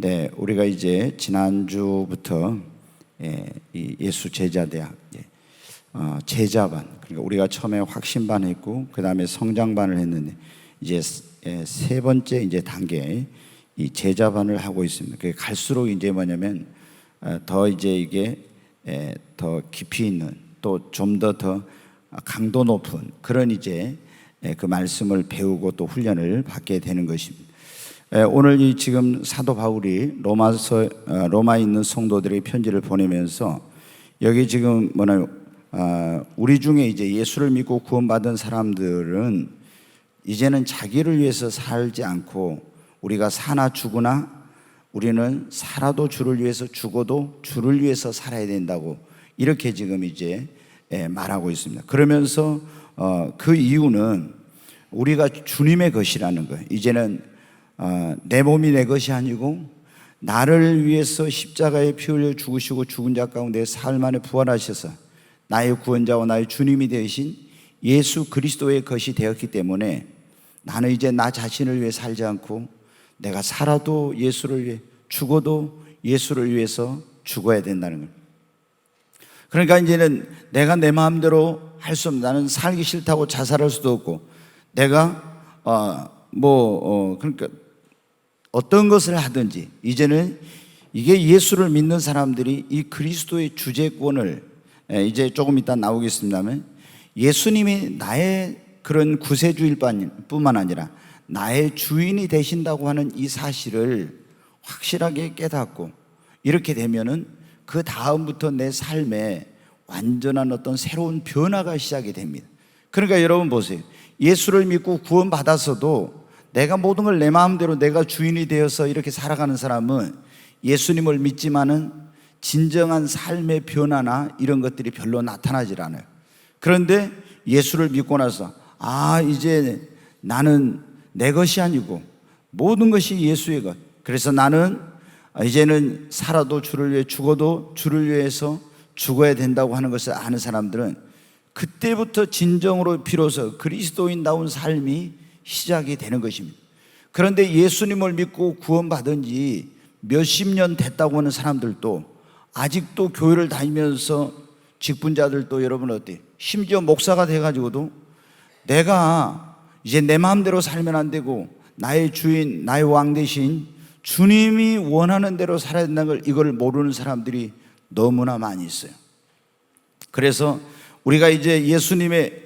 네, 우리가 이제 지난주부터 이 예수 제자대학 제자반, 그러니까 우리가 처음에 확신반 했고 그 다음에 성장반을 했는데 이제 세 번째 이제 단계 이 제자반을 하고 있습니다. 그 갈수록 이제 뭐냐면 더 이제 이게 더 깊이 있는 또 좀 더 강도 높은 그런 이제 그 말씀을 배우고 또 훈련을 받게 되는 것입니다. 오늘 이 지금 사도 바울이 로마에 있는 성도들의 편지를 보내면서 여기 지금 우리 중에 이제 예수를 믿고 구원받은 사람들은 이제는 자기를 위해서 살지 않고 우리가 사나 죽으나 우리는 살아도 주를 위해서 죽어도 주를 위해서 살아야 된다고 이렇게 지금 이제 말하고 있습니다. 그러면서 그 이유는 우리가 주님의 것이라는 거예요. 이제는 내 몸이 내 것이 아니고 나를 위해서 십자가에 피 흘려 죽으시고 죽은 자 가운데 사흘 만에 부활하셔서 나의 구원자와 나의 주님이 되신 예수 그리스도의 것이 되었기 때문에 나는 이제 나 자신을 위해 살지 않고 내가 살아도 예수를 위해 죽어도 예수를 위해서 죽어야 된다는 거예요. 그러니까 이제는 내가 내 마음대로 할 수 없는, 나는 살기 싫다고 자살할 수도 없고 내가 그러니까 어떤 것을 하든지 이제는 이게 예수를 믿는 사람들이 이 그리스도의 주재권을 이제 조금 이따 나오겠습니다만 예수님이 나의 그런 구세주일 뿐만 아니라 나의 주인이 되신다고 하는 이 사실을 확실하게 깨닫고 이렇게 되면은 그 다음부터 내 삶에 완전한 어떤 새로운 변화가 시작이 됩니다. 그러니까 여러분 보세요. 예수를 믿고 구원받아서도 내가 모든 걸 내 마음대로 내가 주인이 되어서 이렇게 살아가는 사람은 예수님을 믿지만은 진정한 삶의 변화나 이런 것들이 별로 나타나질 않아요. 그런데 예수를 믿고 나서 이제 나는 내 것이 아니고 모든 것이 예수의 것. 그래서 나는 이제는 살아도 주를 위해 죽어도 주를 위해서 죽어야 된다고 하는 것을 아는 사람들은 그때부터 진정으로 비로소 그리스도인다운 삶이 시작이 되는 것입니다. 그런데 예수님을 믿고 구원받은 지 몇십 년 됐다고 하는 사람들도 아직도 교회를 다니면서 직분자들도 여러분 어때요? 심지어 목사가 돼가지고도 내가 이제 내 마음대로 살면 안 되고 나의 주인, 나의 왕 대신 주님이 원하는 대로 살아야 된다는 걸 이걸 모르는 사람들이 너무나 많이 있어요. 그래서 우리가 이제 예수님의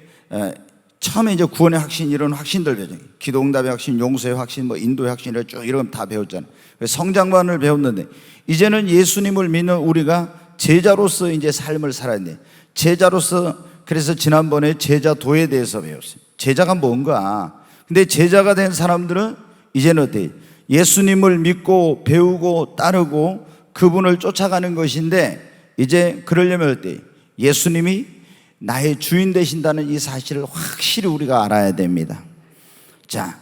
처음에 이제 구원의 확신 이런 확신들 배우잖아요. 기도응답의 확신, 용서의 확신, 인도의 확신 쭉 이런 거 다 배웠잖아요. 성장반을 배웠는데 이제는 예수님을 믿는 우리가 제자로서 이제 삶을 살아야 돼. 제자로서 그래서 지난번에 제자도에 대해서 배웠어요. 제자가 뭔가. 근데 제자가 된 사람들은 이제는 어때요? 예수님을 믿고 배우고 따르고 그분을 쫓아가는 것인데 이제 그러려면 어때요? 예수님이 나의 주인 되신다는 이 사실을 확실히 우리가 알아야 됩니다. 자,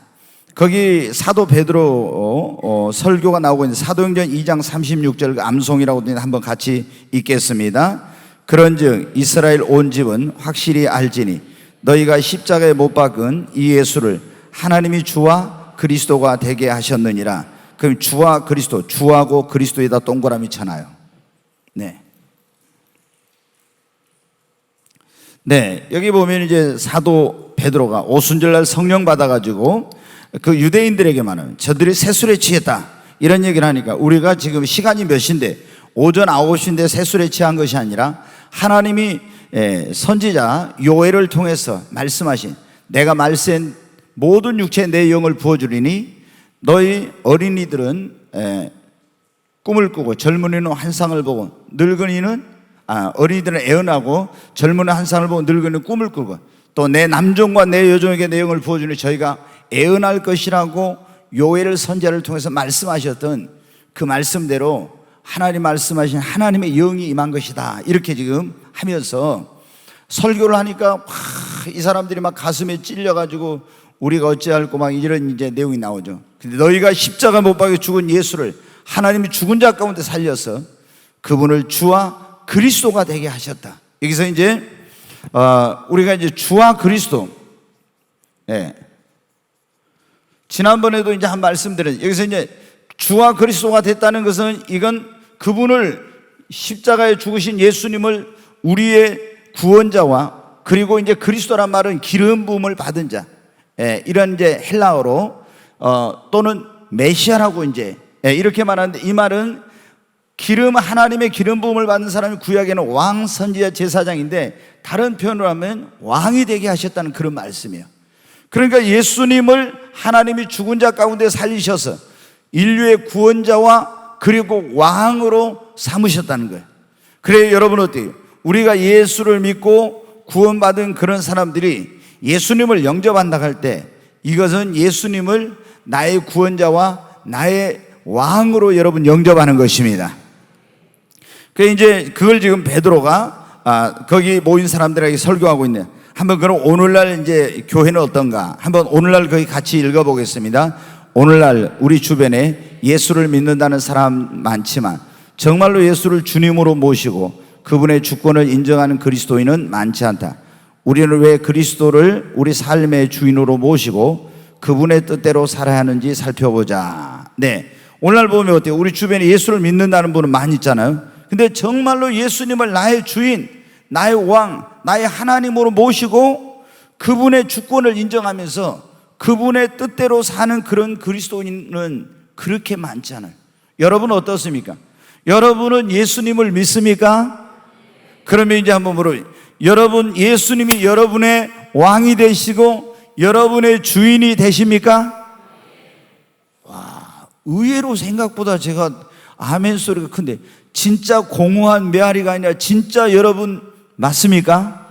거기 사도 베드로 설교가 나오고 있는 사도행전 2장 36절 암송이라고 되는 한번 같이 읽겠습니다. 그런즉 이스라엘 온 집은 확실히 알지니 너희가 십자가에 못 박은 이 예수를 하나님이 주와 그리스도가 되게 하셨느니라. 그럼 주와 그리스도, 주하고 그리스도에다 동그라미 쳐놔요. 네, 여기 보면 이제 사도 베드로가 오순절날 성령 받아가지고 그 유대인들에게만은 저들이 세술에 취했다 이런 얘기를 하니까 우리가 지금 시간이 몇 시인데 오전 9시인데 세술에 취한 것이 아니라 하나님이 선지자 요엘을 통해서 말씀하신 내가 말세엔 모든 육체에 내 영을 부어주리니 너희 어린이들은 꿈을 꾸고 젊은이는 환상을 보고 늙은이는 어린이들은 애언하고 젊은이는 환상을 보고 늙은이는 꿈을 꾸고 또 내 남종과 내 여종에게 내 영을 부어주니 저희가 애언할 것이라고 요엘 선지자를 통해서 말씀하셨던 그 말씀대로 하나님 말씀하신 하나님의 영이 임한 것이다 이렇게 지금 하면서 설교를 하니까 이 사람들이 막 가슴에 찔려가지고 우리가 어찌할꼬 막 이런 이제 내용이 나오죠. 근데 너희가 십자가 못 박혀 죽은 예수를 하나님이 죽은 자 가운데 살려서 그분을 주와 그리스도가 되게 하셨다. 여기서 이제 우리가 이제 주와 그리스도, 지난번에도 이제 한 말씀드렸죠. 여기서 이제 주와 그리스도가 됐다는 것은 이건 그분을 십자가에 죽으신 예수님을 우리의 구원자와 그리고 이제 그리스도란 말은 기름 부음을 받은 자, 이런 이제 헬라어로 또는 메시아라고 이제 이렇게 말하는데, 이 말은 하나님의 기름 부음을 받는 사람이 구약에는 왕, 선지자, 제사장인데 다른 표현으로 하면 왕이 되게 하셨다는 그런 말씀이에요. 그러니까 예수님을 하나님이 죽은 자 가운데 살리셔서 인류의 구원자와 그리고 왕으로 삼으셨다는 거예요. 그래요, 여러분 어때요? 우리가 예수를 믿고 구원받은 그런 사람들이 예수님을 영접한다 할 때 이것은 예수님을 나의 구원자와 나의 왕으로 여러분 영접하는 것입니다. 이제 그걸 지금 베드로가 거기 모인 사람들에게 설교하고 있네. 한번 그럼 오늘날 이제 교회는 어떤가? 한번 오늘날 거기 같이 읽어보겠습니다. 오늘날 우리 주변에 예수를 믿는다는 사람 많지만 정말로 예수를 주님으로 모시고 그분의 주권을 인정하는 그리스도인은 많지 않다. 우리는 왜 그리스도를 우리 삶의 주인으로 모시고 그분의 뜻대로 살아야 하는지 살펴보자. 네, 오늘날 보면 어때요? 우리 주변에 예수를 믿는다는 분은 많이 있잖아요. 근데 정말로 예수님을 나의 주인, 나의 왕, 나의 하나님으로 모시고 그분의 주권을 인정하면서 그분의 뜻대로 사는 그런 그리스도인은 그렇게 많지 않아요. 여러분은 어떻습니까? 여러분은 예수님을 믿습니까? 그러면 이제 한번 물어요. 여러분, 예수님이 여러분의 왕이 되시고 여러분의 주인이 되십니까? 와, 의외로 생각보다 제가 아멘 소리가 큰데, 진짜 공허한 메아리가 아니라 진짜 여러분 맞습니까?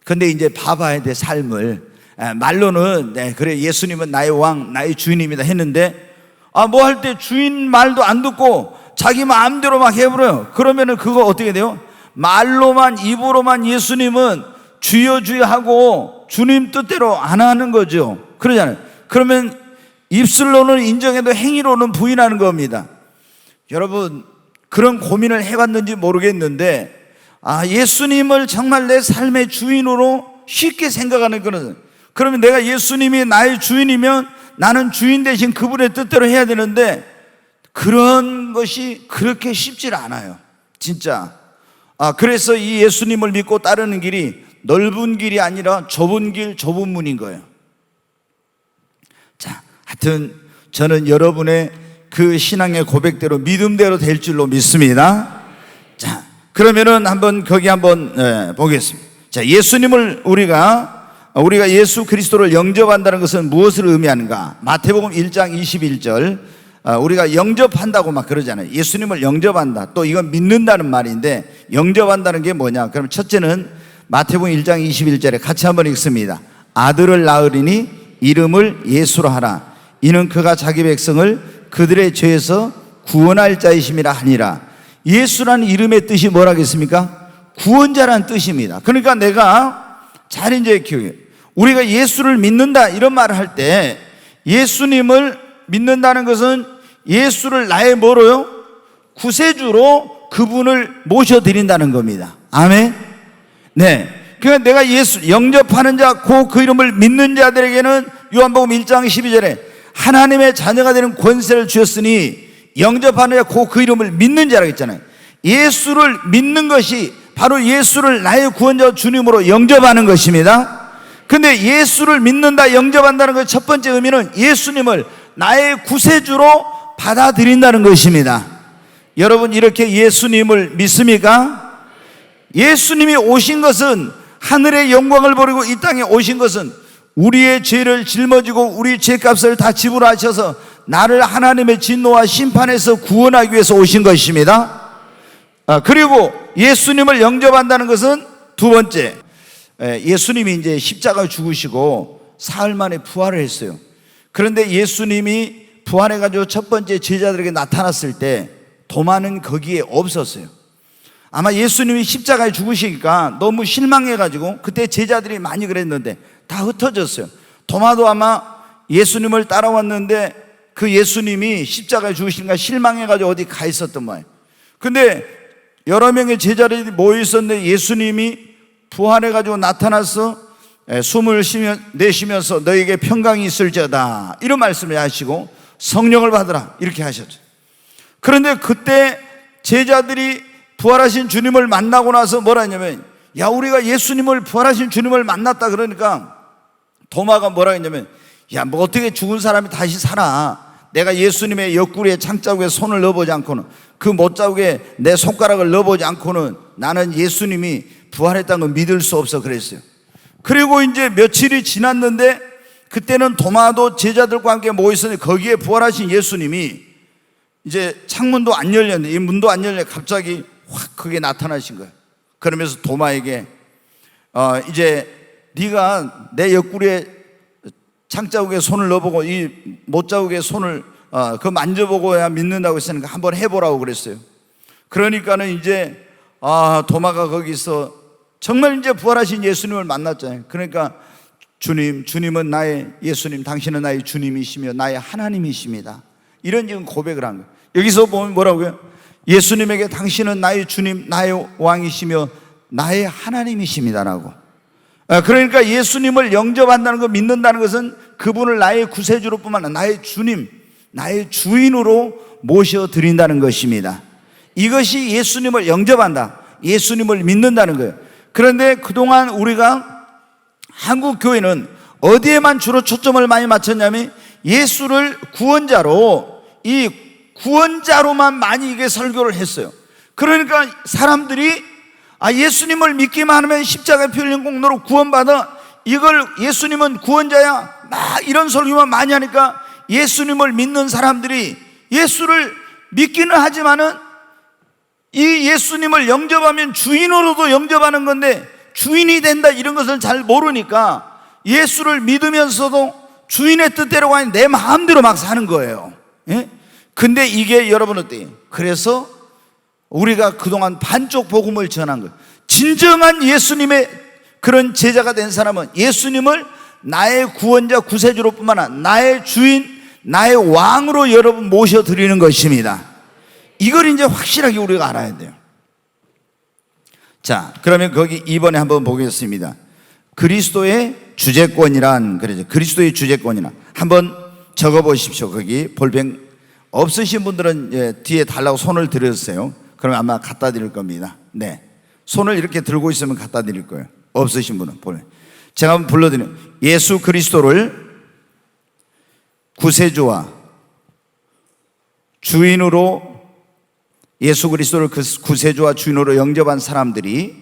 근데 이제 봐봐야 돼, 삶을. 말로는 네, 그래, 예수님은 나의 왕, 나의 주인입니다 했는데, 뭐 할 때 주인 말도 안 듣고 자기 마음대로 막 해버려요. 그러면은 그거 어떻게 돼요? 말로만, 입으로만 예수님은 주여 주여 하고 주님 뜻대로 안 하는 거죠. 그러잖아요. 그러면 입술로는 인정해도 행위로는 부인하는 겁니다. 여러분, 그런 고민을 해봤는지 모르겠는데, 예수님을 정말 내 삶의 주인으로 쉽게 생각하는 거는, 그러면 내가 예수님이 나의 주인이면 나는 주인 대신 그분의 뜻대로 해야 되는데, 그런 것이 그렇게 쉽지 않아요, 진짜. 그래서 이 예수님을 믿고 따르는 길이 넓은 길이 아니라 좁은 길, 좁은 문인 거예요. 자, 하여튼 저는 여러분의 그 신앙의 고백대로 믿음대로 될 줄로 믿습니다. 자, 그러면은 한번 거기 한번 보겠습니다. 자, 예수님을 우리가 예수 그리스도를 영접한다는 것은 무엇을 의미하는가? 마태복음 1장 21절, 우리가 영접한다고 막 그러잖아요. 예수님을 영접한다. 또 이건 믿는다는 말인데, 영접한다는 게 뭐냐? 그럼 첫째는 마태복음 1장 21절에 같이 한번 읽습니다. 아들을 낳으리니 이름을 예수로 하라. 이는 그가 자기 백성을 그들의 죄에서 구원할 자이심이라 하니라. 예수라는 이름의 뜻이 뭐라겠습니까? 구원자라는 뜻입니다. 그러니까 내가 잘 이제 기억해요. 우리가 예수를 믿는다 이런 말을 할 때, 예수님을 믿는다는 것은 예수를 나의 뭐로요? 구세주로 그분을 모셔드린다는 겁니다. 아멘. 네. 그러니까 내가 예수 영접하는 자, 그 이름을 믿는 자들에게는 요한복음 1장 12절에 하나님의 자녀가 되는 권세를 주셨으니, 영접하는 자, 그 이름을 믿는 자라고 했잖아요. 예수를 믿는 것이 바로 예수를 나의 구원자 주님으로 영접하는 것입니다. 근데 예수를 믿는다, 영접한다는 것 첫 번째 의미는 예수님을 나의 구세주로 받아들인다는 것입니다. 여러분, 이렇게 예수님을 믿습니까? 예수님이 오신 것은, 하늘의 영광을 버리고 이 땅에 오신 것은 우리의 죄를 짊어지고 우리 죄값을 다 지불하셔서 나를 하나님의 진노와 심판에서 구원하기 위해서 오신 것입니다. 그리고 예수님을 영접한다는 것은 두 번째, 예수님이 이제 십자가에 죽으시고 사흘 만에 부활을 했어요. 그런데 예수님이 부활해가지고 첫 번째 제자들에게 나타났을 때 도마는 거기에 없었어요. 아마 예수님이 십자가에 죽으시니까 너무 실망해가지고 그때 제자들이 많이 그랬는데 다 흩어졌어요. 도마도 아마 예수님을 따라왔는데 그 예수님이 십자가에 죽으시니까 실망해가지고 어디 가 있었던 거예요. 근데 여러 명의 제자들이 모여 있었는데 예수님이 부활해가지고 나타나서 숨을 내쉬면서 너에게 평강이 있을지어다 이런 말씀을 하시고 성령을 받으라 이렇게 하셨죠. 그런데 그때 제자들이 부활하신 주님을 만나고 나서 뭐라 했냐면, 야, 우리가 예수님을 부활하신 주님을 만났다. 그러니까 도마가 뭐라 했냐면, 야, 뭐 어떻게 죽은 사람이 다시 살아? 내가 예수님의 옆구리에 창자국에 손을 넣어보지 않고는, 그 못자국에 내 손가락을 넣어보지 않고는 나는 예수님이 부활했다는 걸 믿을 수 없어 그랬어요. 그리고 이제 며칠이 지났는데 그때는 도마도 제자들과 함께 모여 있었는데 거기에 부활하신 예수님이 이제 창문도 안 열렸는데, 이 문도 안 열렸는데 갑자기 확 크게 나타나신 거예요. 그러면서 도마에게 이제 네가 내 옆구리에 창자국에 손을 넣어보고 이 못자국에 손을 그 만져보고야 믿는다고 했으니까 한번 해보라고 그랬어요. 그러니까는 이제 도마가 거기서 정말 이제 부활하신 예수님을 만났잖아요. 그러니까 주님은 나의 예수님, 당신은 나의 주님이시며 나의 하나님이십니다. 이런 지금 고백을 한 거예요. 여기서 보면 뭐라고요? 예수님에게 당신은 나의 주님, 나의 왕이시며 나의 하나님이십니다라고. 그러니까 예수님을 영접한다는 거, 믿는다는 것은 그분을 나의 구세주로 뿐만 아니라 나의 주님, 나의 주인으로 모셔드린다는 것입니다. 이것이 예수님을 영접한다, 예수님을 믿는다는 거예요. 그런데 그동안 우리가 한국 교회는 어디에만 주로 초점을 많이 맞췄냐면 예수를 구원자로, 이 구원자로만 많이 이게 설교를 했어요. 그러니까 사람들이 예수님을 믿기만 하면 십자가에 피 흘린 공로로 구원받아, 이걸 예수님은 구원자야, 막 이런 설교만 많이 하니까 예수님을 믿는 사람들이 예수를 믿기는 하지만은 이 예수님을 영접하면 주인으로도 영접하는 건데 주인이 된다 이런 것을 잘 모르니까 예수를 믿으면서도 주인의 뜻대로 아닌 내 마음대로 막 사는 거예요. 예? 근데 이게 여러분 어때요? 그래서 우리가 그동안 반쪽 복음을 전한 거예요. 진정한 예수님의 그런 제자가 된 사람은 예수님을 나의 구원자, 구세주로 뿐만 아니라 나의 주인, 나의 왕으로 여러분 모셔드리는 것입니다. 이걸 이제 확실하게 우리가 알아야 돼요. 자, 그러면 거기 2번에 한번 보겠습니다. 그리스도의 주재권이란, 그러죠. 그리스도의 주재권이란 한번 적어 보십시오. 거기 볼펜 없으신 분들은 뒤에 달라고 손을 들으세요. 그러면 아마 갖다 드릴 겁니다. 네, 손을 이렇게 들고 있으면 갖다 드릴 거예요. 없으신 분은 볼펜. 제가 한번 불러드려요. 예수 그리스도를 구세주와 주인으로, 예수 그리스도를 구세주와 주인으로 영접한 사람들이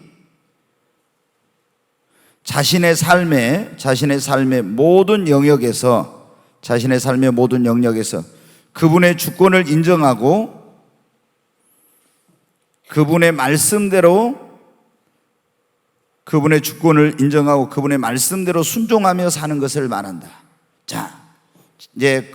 자신의 삶의 모든 영역에서 그분의 주권을 인정하고 그분의 말씀대로 그분의 말씀대로 순종하며 사는 것을 말한다. 자, 이제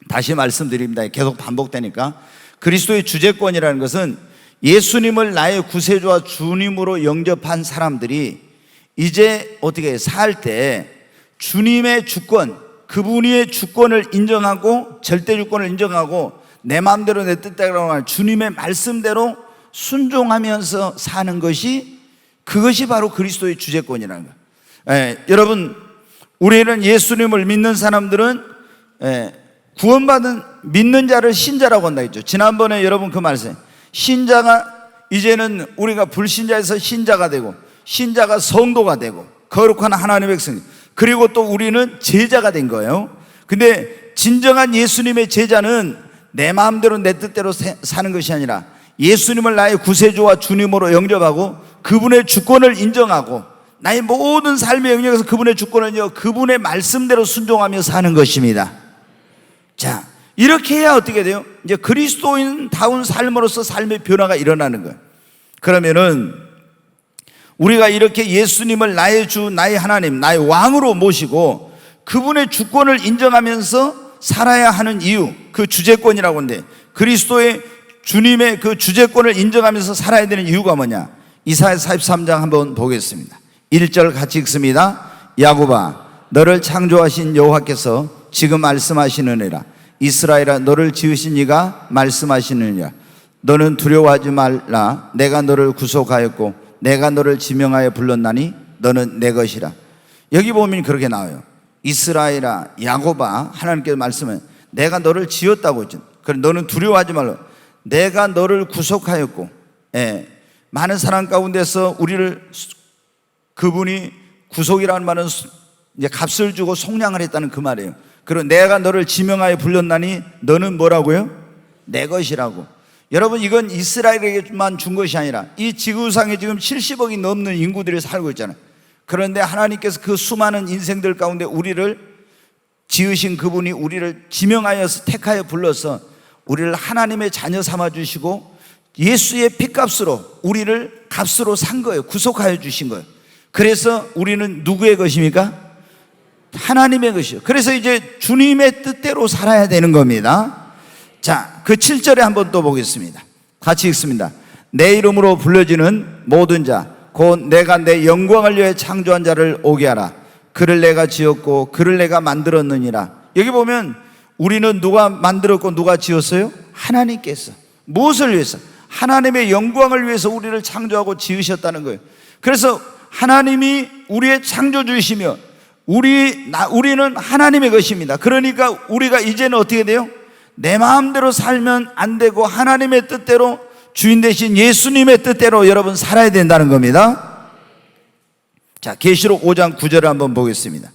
다시 말씀드립니다. 계속 반복되니까. 그리스도의 주재권이라는 것은 예수님을 나의 구세주와 주님으로 영접한 사람들이 이제 어떻게 살 때 주님의 주권, 그분의 주권을 인정하고, 절대 주권을 인정하고 내 마음대로 내 뜻대로 하는 주님의 말씀대로 순종하면서 사는 것이, 그것이 바로 그리스도의 주재권이라는 거예요. 여러분, 우리는 예수님을 믿는 사람들은 구원받은 믿는 자를 신자라고 한다 했죠. 지난번에 여러분 그 말씀, 신자가 이제는 우리가 불신자에서 신자가 되고, 신자가 성도가 되고, 거룩한 하나님의 백성, 그리고 또 우리는 제자가 된 거예요. 근데 진정한 예수님의 제자는 내 마음대로 내 뜻대로 사는 것이 아니라 예수님을 나의 구세주와 주님으로 영접하고 그분의 주권을 인정하고 나의 모든 삶의 영역에서 그분의 주권을 인정하고 그분의 말씀대로 순종하며 사는 것입니다. 자, 이렇게 해야 어떻게 돼요? 이제 그리스도인다운 삶으로서 삶의 변화가 일어나는 거예요. 그러면은 우리가 이렇게 예수님을 나의 주, 나의 하나님, 나의 왕으로 모시고 그분의 주권을 인정하면서 살아야 하는 이유, 그 주재권이라고 하는데, 그리스도의 주님의 그 주재권을 인정하면서 살아야 되는 이유가 뭐냐? 이사야 43장 한번 보겠습니다. 1절 같이 읽습니다. 야곱아, 너를 창조하신 여호와께서 지금 말씀하시느니라. 이스라엘아, 너를 지으신 이가 말씀하시느니라. 너는 두려워하지 말라. 내가 너를 구속하였고 내가 너를 지명하여 불렀나니 너는 내 것이라. 여기 보면 그렇게 나와요. 이스라엘아, 야곱아, 하나님께서 말씀은 내가 너를 지었다고 했죠. 그래 너는 두려워하지 말라. 내가 너를 구속하였고, 많은 사람 가운데서 우리를, 그분이 구속이라는 말은 이제 값을 주고 속량을 했다는 그 말이에요. 그리고 내가 너를 지명하여 불렀나니 너는 뭐라고요? 내 것이라고. 여러분, 이건 이스라엘에게만 준 것이 아니라 이 지구상에 지금 70억이 넘는 인구들이 살고 있잖아요. 그런데 하나님께서 그 수많은 인생들 가운데 우리를 지으신 그분이 우리를 지명하여서 택하여 불러서 우리를 하나님의 자녀 삼아 주시고 예수의 핏값으로 우리를 값으로 산 거예요. 구속하여 주신 거예요. 그래서 우리는 누구의 것입니까? 하나님의 것이요. 그래서 이제 주님의 뜻대로 살아야 되는 겁니다. 자, 그 7절에 한번 또 보겠습니다. 같이 읽습니다. 내 이름으로 불려지는 모든 자 곧 내가 내 영광을 위해 창조한 자를 오게 하라. 그를 내가 지었고 그를 내가 만들었느니라. 여기 보면 우리는 누가 만들었고 누가 지었어요? 하나님께서. 무엇을 위해서? 하나님의 영광을 위해서 우리를 창조하고 지으셨다는 거예요. 그래서 하나님이 우리의 창조주이시며 우리는 하나님의 것입니다. 그러니까 우리가 이제는 어떻게 돼요? 내 마음대로 살면 안 되고 하나님의 뜻대로, 주인 되신 예수님의 뜻대로 여러분 살아야 된다는 겁니다. 자, 계시록 5장 9절을 한번 보겠습니다.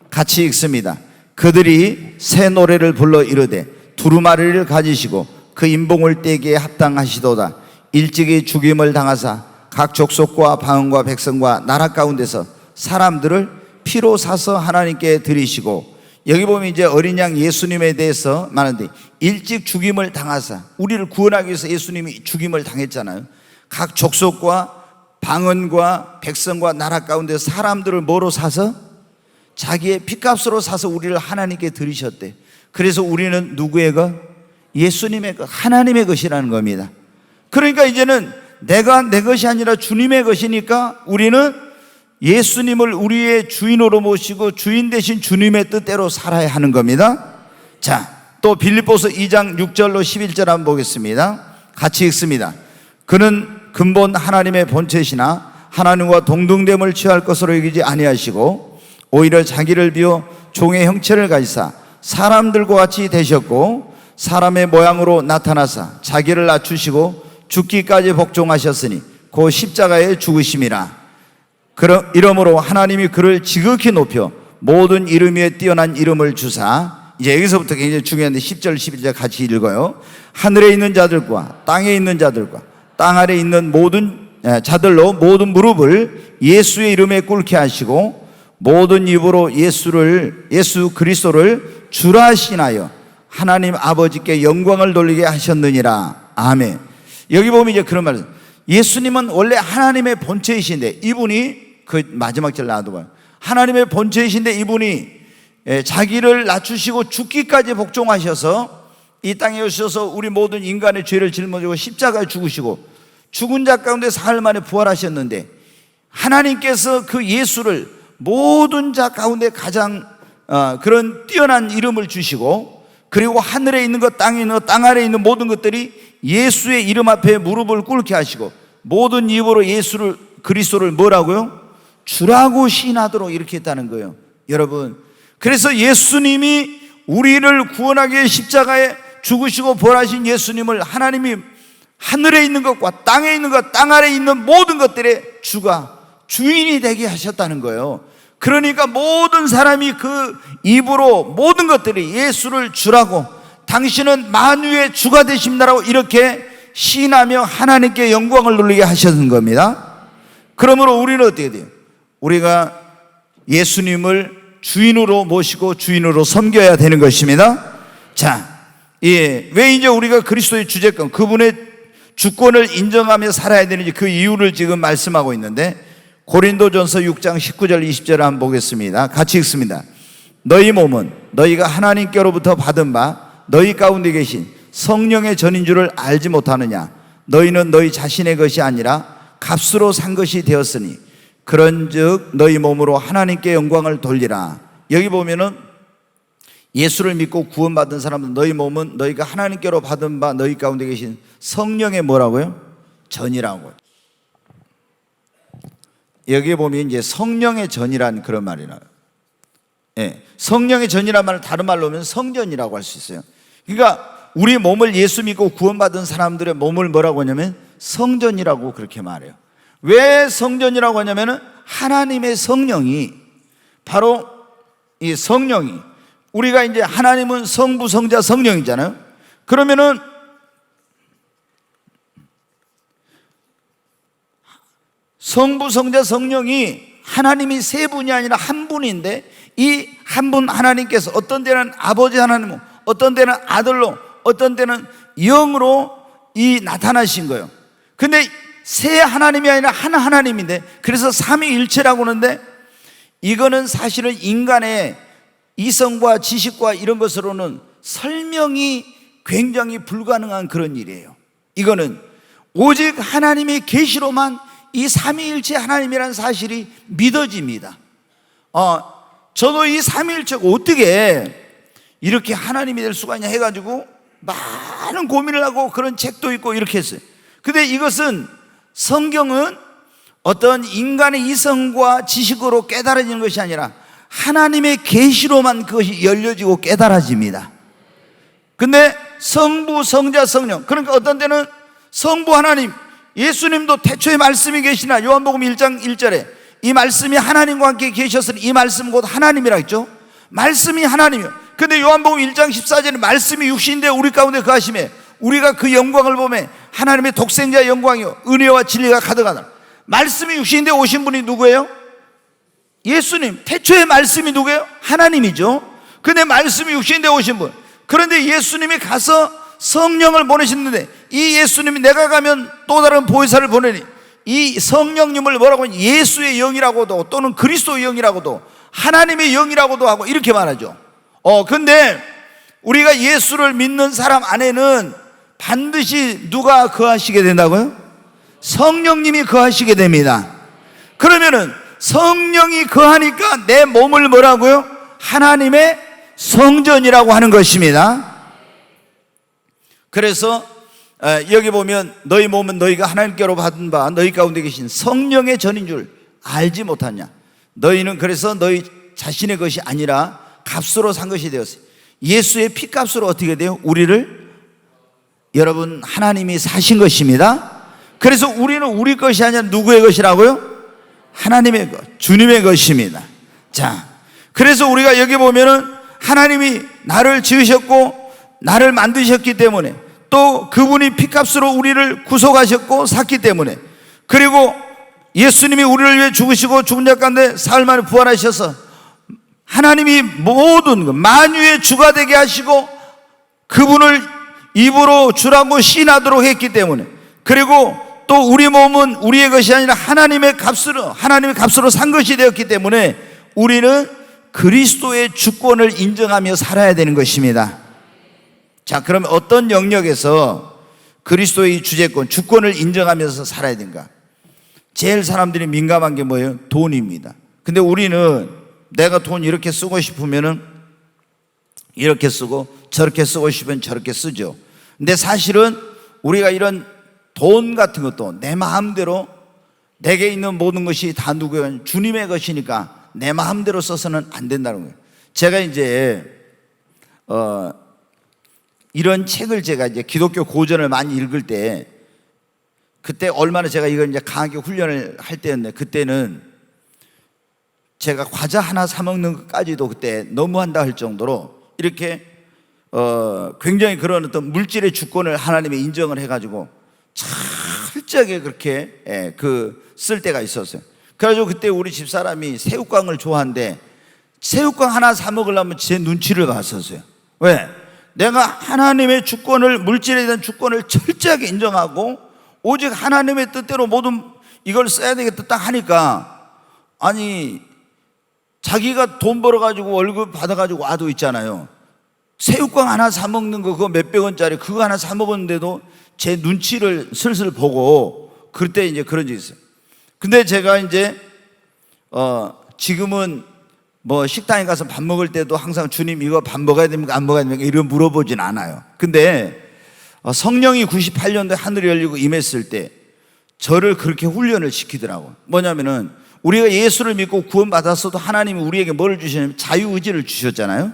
같이 읽습니다. 그들이 새 노래를 불러 이르되 두루마리를 가지시고 그 인봉을 떼기에 합당하시도다. 일찍이 죽임을 당하사 각 족속과 방언과 백성과 나라 가운데서 사람들을 피로 사서 하나님께 드리시고, 여기 보면 이제 어린 양 예수님에 대해서 말하는데 일찍 죽임을 당하사, 우리를 구원하기 위해서 예수님이 죽임을 당했잖아요. 각 족속과 방언과 백성과 나라 가운데 사람들을 뭐로 사서? 자기의 핏값으로 사서 우리를 하나님께 드리셨대. 그래서 우리는 누구의 것? 예수님의 것, 하나님의 것이라는 겁니다. 그러니까 이제는 내가 내 것이 아니라 주님의 것이니까 우리는 예수님을 우리의 주인으로 모시고 주인 대신 주님의 뜻대로 살아야 하는 겁니다. 자, 또 빌립보서 2장 6절로 11절 한번 보겠습니다. 같이 읽습니다. 그는 근본 하나님의 본체시나 하나님과 동등됨을 취할 것으로 여기지 아니하시고 오히려 자기를 비워 종의 형체를 가지사 사람들과 같이 되셨고 사람의 모양으로 나타나사 자기를 낮추시고 죽기까지 복종하셨으니 그 십자가에 죽으심이라. 이러므로 하나님이 그를 지극히 높여 모든 이름 위에 뛰어난 이름을 주사, 이제 여기서부터 굉장히 중요한데 10절 11절 같이 읽어요. 하늘에 있는 자들과 땅에 있는 자들과 땅 아래에 있는 모든 자들로 모든 무릎을 예수의 이름에 꿇게 하시고 모든 입으로 예수 그리스도를 주라 하시나요 하나님 아버지께 영광을 돌리게 하셨느니라. 아멘. 여기 보면 이제 그런 말이에요. 예수님은 원래 하나님의 본체이신데, 이분이 그 마지막 절 놔둬봐요. 하나님의 본체이신데 이분이 자기를 낮추시고 죽기까지 복종하셔서 이 땅에 오셔서 우리 모든 인간의 죄를 짊어지고 십자가에 죽으시고 죽은 자 가운데 사흘 만에 부활하셨는데, 하나님께서 그 예수를 모든 자 가운데 가장 그런 뛰어난 이름을 주시고, 그리고 하늘에 있는 것, 땅에 있는 것, 땅 아래에 있는 모든 것들이 예수의 이름 앞에 무릎을 꿇게 하시고 모든 입으로 예수를 그리스도를 뭐라고요? 주라고 시인하도록 이렇게 했다는 거예요. 여러분, 그래서 예수님이 우리를 구원하기 위해 십자가에 죽으시고 부활하신 예수님을 하나님이 하늘에 있는 것과 땅에 있는 것, 땅 아래에 있는 모든 것들의 주가, 주인이 되게 하셨다는 거예요. 그러니까 모든 사람이 그 입으로 모든 것들이 예수를 주라고, 당신은 만유의 주가 되십니다라고 이렇게 시인하며 하나님께 영광을 돌리게 하셨는 겁니다. 그러므로 우리는 어떻게 돼요? 우리가 예수님을 주인으로 모시고 주인으로 섬겨야 되는 것입니다. 자, 왜 이제 우리가 그리스도의 주제권, 그분의 주권을 인정하며 살아야 되는지 그 이유를 지금 말씀하고 있는데, 고린도전서 6장 19절 20절을 한번 보겠습니다. 같이 읽습니다. 너희 몸은 너희가 하나님께로부터 받은 바 너희 가운데 계신 성령의 전인 줄을 알지 못하느냐. 너희는 너희 자신의 것이 아니라 값으로 산 것이 되었으니 그런즉 너희 몸으로 하나님께 영광을 돌리라. 여기 보면은 예수를 믿고 구원받은 사람은 너희 몸은 너희가 하나님께로 받은 바 너희 가운데 계신 성령의 뭐라고요? 전이라고요. 여기 보면 이제 성령의 전이란 그런 말이 나와요. 예, 성령의 전이란 말을 다른 말로 하면 성전이라고 할 수 있어요. 그러니까 우리 몸을 예수 믿고 구원받은 사람들의 몸을 뭐라고 하냐면 성전이라고 그렇게 말해요. 왜 성전이라고 하냐면 하나님의 성령이, 바로 이 성령이, 우리가 이제 하나님은 성부, 성자, 성령이잖아요. 그러면은 성부, 성자, 성령이 하나님이 세 분이 아니라 한 분인데, 이 한 분 하나님께서 어떤 때는 아버지 하나님, 어떤 때는 아들로, 어떤 때는 영으로 나타나신 거예요. 근데 세 하나님이 아니라 한 하나님인데, 그래서 삼위일체라고 하는데, 이거는 사실은 인간의 이성과 지식과 이런 것으로는 설명이 굉장히 불가능한 그런 일이에요. 이거는 오직 하나님의 계시로만 이 삼위일체 하나님이라는 사실이 믿어집니다. 저도 이 삼위일체가 어떻게 이렇게 하나님이 될 수가 있냐 해가지고 많은 고민을 하고 그런 책도 있고 이렇게 했어요. 근데 이것은, 성경은 어떤 인간의 이성과 지식으로 깨달아지는 것이 아니라 하나님의 계시로만 그것이 열려지고 깨달아집니다. 근데 성부, 성자, 성령, 그러니까 어떤 때는 성부 하나님, 예수님도 태초에 말씀이 계시나 요한복음 1장 1절에 이 말씀이 하나님과 함께 계셨으니 이 말씀 곧 하나님이라 했죠. 말씀이 하나님이요. 근데 요한복음 1장 14절에 말씀이 육신인데 우리 가운데 거하심에 우리가 그 영광을 보매 하나님의 독생자의 영광이요 은혜와 진리가 가득하다. 말씀이 육신인데 오신 분이 누구예요? 예수님. 태초에 말씀이 누구예요? 하나님이죠. 근데 말씀이 육신인데 오신 분, 그런데 예수님이 가서 성령을 보내셨는데, 이 예수님이 내가 가면 또 다른 보혜사를 보내니, 이 성령님을 뭐라고 하니? 예수의 영이라고도, 또는 그리스도의 영이라고도, 하나님의 영이라고도 하고 이렇게 말하죠. 근데 우리가 예수를 믿는 사람 안에는 반드시 누가 거하시게 된다고요? 성령님이 거하시게 됩니다. 그러면은 성령이 거하니까 내 몸을 뭐라고요? 하나님의 성전이라고 하는 것입니다. 그래서 여기 보면 너희 몸은 너희가 하나님께로 받은 바 너희 가운데 계신 성령의 전인 줄 알지 못하냐. 너희는 그래서 너희 자신의 것이 아니라 값으로 산 것이 되었어요. 예수의 피값으로 어떻게 돼요? 우리를, 여러분, 하나님이 사신 것입니다. 그래서 우리는 우리 것이 아니라 누구의 것이라고요? 하나님의 것, 주님의 것입니다. 자, 그래서 우리가 여기 보면은 하나님이 나를 지으셨고 나를 만드셨기 때문에, 또 그분이 피값으로 우리를 구속하셨고 샀기 때문에, 그리고 예수님이 우리를 위해 죽으시고 죽은 자 가운데 사흘 만에 부활하셔서 하나님이 모든 만유의 주가 되게 하시고 그분을 입으로 주라고 시인하도록 했기 때문에, 그리고 또 우리 몸은 우리의 것이 아니라 하나님의 값으로 산 것이 되었기 때문에 우리는 그리스도의 주권을 인정하며 살아야 되는 것입니다. 자, 그러면 어떤 영역에서 그리스도의 주재권, 주권을 인정하면서 살아야 되는가? 제일 사람들이 민감한 게 뭐예요? 돈입니다. 근데 우리는 내가 돈 이렇게 쓰고 싶으면은 이렇게 쓰고 저렇게 쓰고 싶으면 저렇게 쓰죠. 근데 사실은 우리가 이런 돈 같은 것도 내 마음대로, 내게 있는 모든 것이 다 누구예요? 주님의 것이니까 내 마음대로 써서는 안 된다는 거예요. 제가 이제 이런 책을 제가 이제 기독교 고전을 많이 읽을 때, 그때 얼마나 제가 이걸 이제 강하게 훈련을 할 때였는데, 그때는 제가 과자 하나 사 먹는 것까지도 그때 너무한다 할 정도로 이렇게 굉장히 그런 어떤 물질의 주권을 하나님이 인정을 해가지고 철저하게 그렇게 쓸 때가 있었어요. 그래가지고 그때 우리 집사람이 새우깡을 좋아하는데 새우깡 하나 사 먹으려면 제 눈치를 봤었어요. 왜? 내가 하나님의 주권을, 물질에 대한 주권을 철저하게 인정하고 오직 하나님의 뜻대로 모든 이걸 써야 되겠다 딱 하니까, 아니 자기가 돈 벌어가지고 월급 받아가지고 와도 있잖아요, 새우깡 하나 사 먹는 거 그거 몇백 원짜리 그거 하나 사 먹었는데도 제 눈치를 슬슬 보고 그때 이제 그런 적이 있어요. 근데 제가 이제 지금은 뭐 식당에 가서 밥 먹을 때도 항상 주님 이거 밥 먹어야 됩니까 안 먹어야 됩니까 이런 물어보진 않아요. 근데 성령이 98년도에 하늘이 열리고 임했을 때 저를 그렇게 훈련을 시키더라고요. 뭐냐면은 우리가 예수를 믿고 구원받았어도 하나님이 우리에게 뭘 주시냐면 자유의지를 주셨잖아요.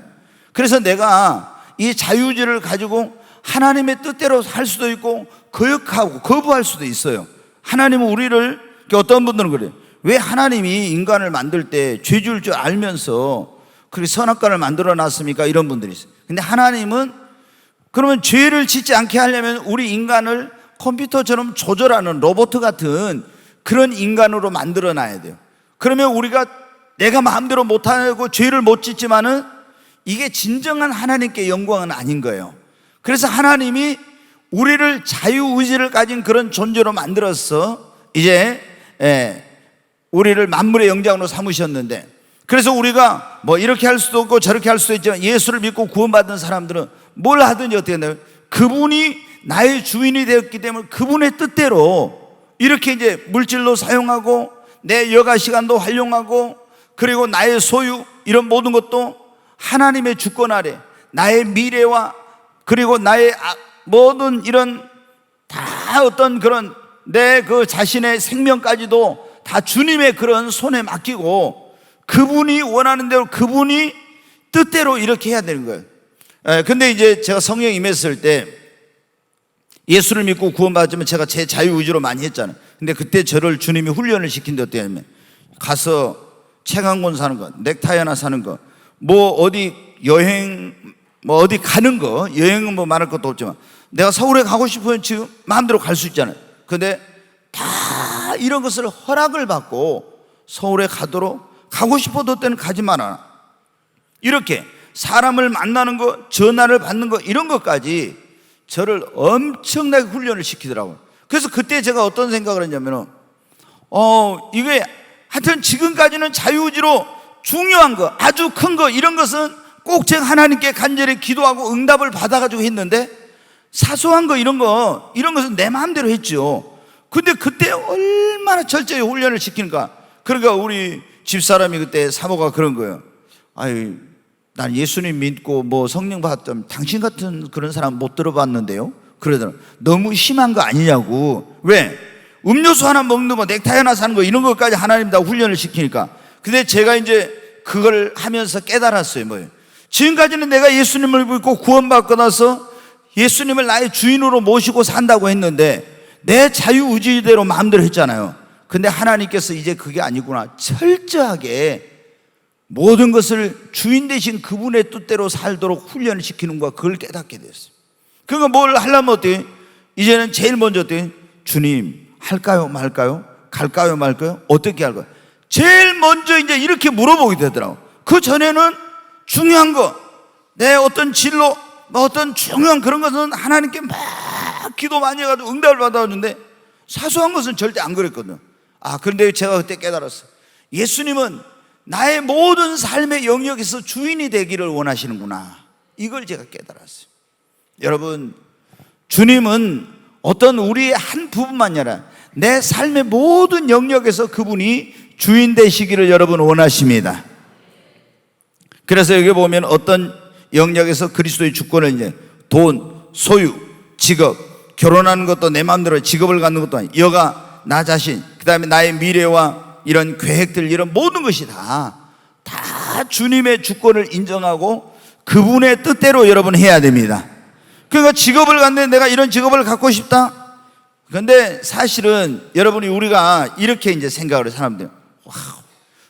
그래서 내가 이 자유의지를 가지고 하나님의 뜻대로 살 수도 있고 거역하고 거부할 수도 있어요. 하나님은 우리를, 어떤 분들은 그래요. 왜 하나님이 인간을 만들 때 죄줄 줄 알면서 그렇게 선악과를 만들어 놨습니까? 이런 분들이 있어요. 근데 하나님은 그러면 죄를 짓지 않게 하려면 우리 인간을 컴퓨터처럼 조절하는 로봇 같은 그런 인간으로 만들어 놔야 돼요. 그러면 우리가 내가 마음대로 못하고 죄를 못 짓지만은 이게 진정한 하나님께 영광은 아닌 거예요. 그래서 하나님이 우리를 자유의지를 가진 그런 존재로 만들어서 이제 우리를 만물의 영장으로 삼으셨는데, 그래서 우리가 뭐 이렇게 할 수도 없고 저렇게 할 수도 있지만 예수를 믿고 구원받은 사람들은 뭘 하든지 어떻게 된다고요? 그분이 나의 주인이 되었기 때문에 그분의 뜻대로 이렇게 이제 물질로 사용하고 내 여가 시간도 활용하고 그리고 나의 소유 이런 모든 것도 하나님의 주권 아래 나의 미래와 그리고 나의 모든 이런 다 어떤 그런 내 그 자신의 생명까지도 다 주님의 그런 손에 맡기고 그분이 원하는 대로 그분이 뜻대로 이렇게 해야 되는 거예요. 근데 이제 제가 성령이 임했을 때 예수를 믿고 구원받으면 제가 제 자유의지로 많이 했잖아요. 근데 그때 저를 주님이 훈련을 시킨데 어떻게 하냐면 가서 책 한 권 사는 거, 넥타이 하나 사는 거, 뭐 어디 여행 뭐 어디 가는 거, 여행은 뭐 말할 것도 없지만 내가 서울에 가고 싶으면 지금 마음대로 갈 수 있잖아요. 근데 다 이런 것을 허락을 받고 서울에 가고 싶어도 때는 가지 마라. 이렇게 사람을 만나는 거, 전화를 받는 거 이런 것까지 저를 엄청나게 훈련을 시키더라고요. 그래서 그때 제가 어떤 생각을 했냐면은 이게 하여튼 지금까지는 자유의지로 중요한 거, 아주 큰 거 이런 것은 꼭 제가 하나님께 간절히 기도하고 응답을 받아가지고 했는데 사소한 거 이런 것은 내 마음대로 했죠. 근데 그때 얼마나 철저히 훈련을 시키는가. 그러니까 우리 집사람이 그때 사모가 그런 거예요. 아유, 난 예수님 믿고 뭐 성령 받았다면 당신 같은 그런 사람 못 들어봤는데요. 그러더라. 너무 심한 거 아니냐고. 왜? 음료수 하나 먹는 거, 넥타이 하나 사는 거 이런 것까지 하나님 다 훈련을 시키니까. 근데 제가 이제 그걸 하면서 깨달았어요. 뭐예요? 지금까지는 내가 예수님을 믿고 구원받고 나서 예수님을 나의 주인으로 모시고 산다고 했는데 내 자유의지대로 마음대로 했잖아요. 근데 하나님께서 이제 그게 아니구나. 철저하게 모든 것을 주인 되신 그분의 뜻대로 살도록 훈련을 시키는 거야. 그걸 깨닫게 됐어요. 그러니까 뭘 하려면 어때요? 이제는 제일 먼저 어때요? 주님, 할까요 말까요? 갈까요 말까요? 어떻게 할까요? 제일 먼저 이제 이렇게 물어보게 되더라고. 그 전에는 중요한 거, 내 어떤 진로, 어떤 중요한 그런 것은 하나님께 막 기도 많이 해가지고 응답을 받아왔는데 사소한 것은 절대 안 그랬거든. 그런데 제가 그때 깨달았어요. 예수님은 나의 모든 삶의 영역에서 주인이 되기를 원하시는구나. 이걸 제가 깨달았어요. 여러분, 주님은 어떤 우리의 한 부분만이 아니라 내 삶의 모든 영역에서 그분이 주인 되시기를 여러분 원하십니다. 그래서 여기 보면 어떤 영역에서 그리스도의 주권을 이제 돈, 소유, 직업, 결혼하는 것도 내 마음대로 직업을 갖는 것도 아니고 여가, 나 자신, 그 다음에 나의 미래와 이런 계획들 이런 모든 것이 다 주님의 주권을 인정하고 그분의 뜻대로 여러분 해야 됩니다. 그러니까 직업을 갖는데 내가 이런 직업을 갖고 싶다? 그런데 사실은 여러분이 우리가 이렇게 이제 생각을 해요. 사람들.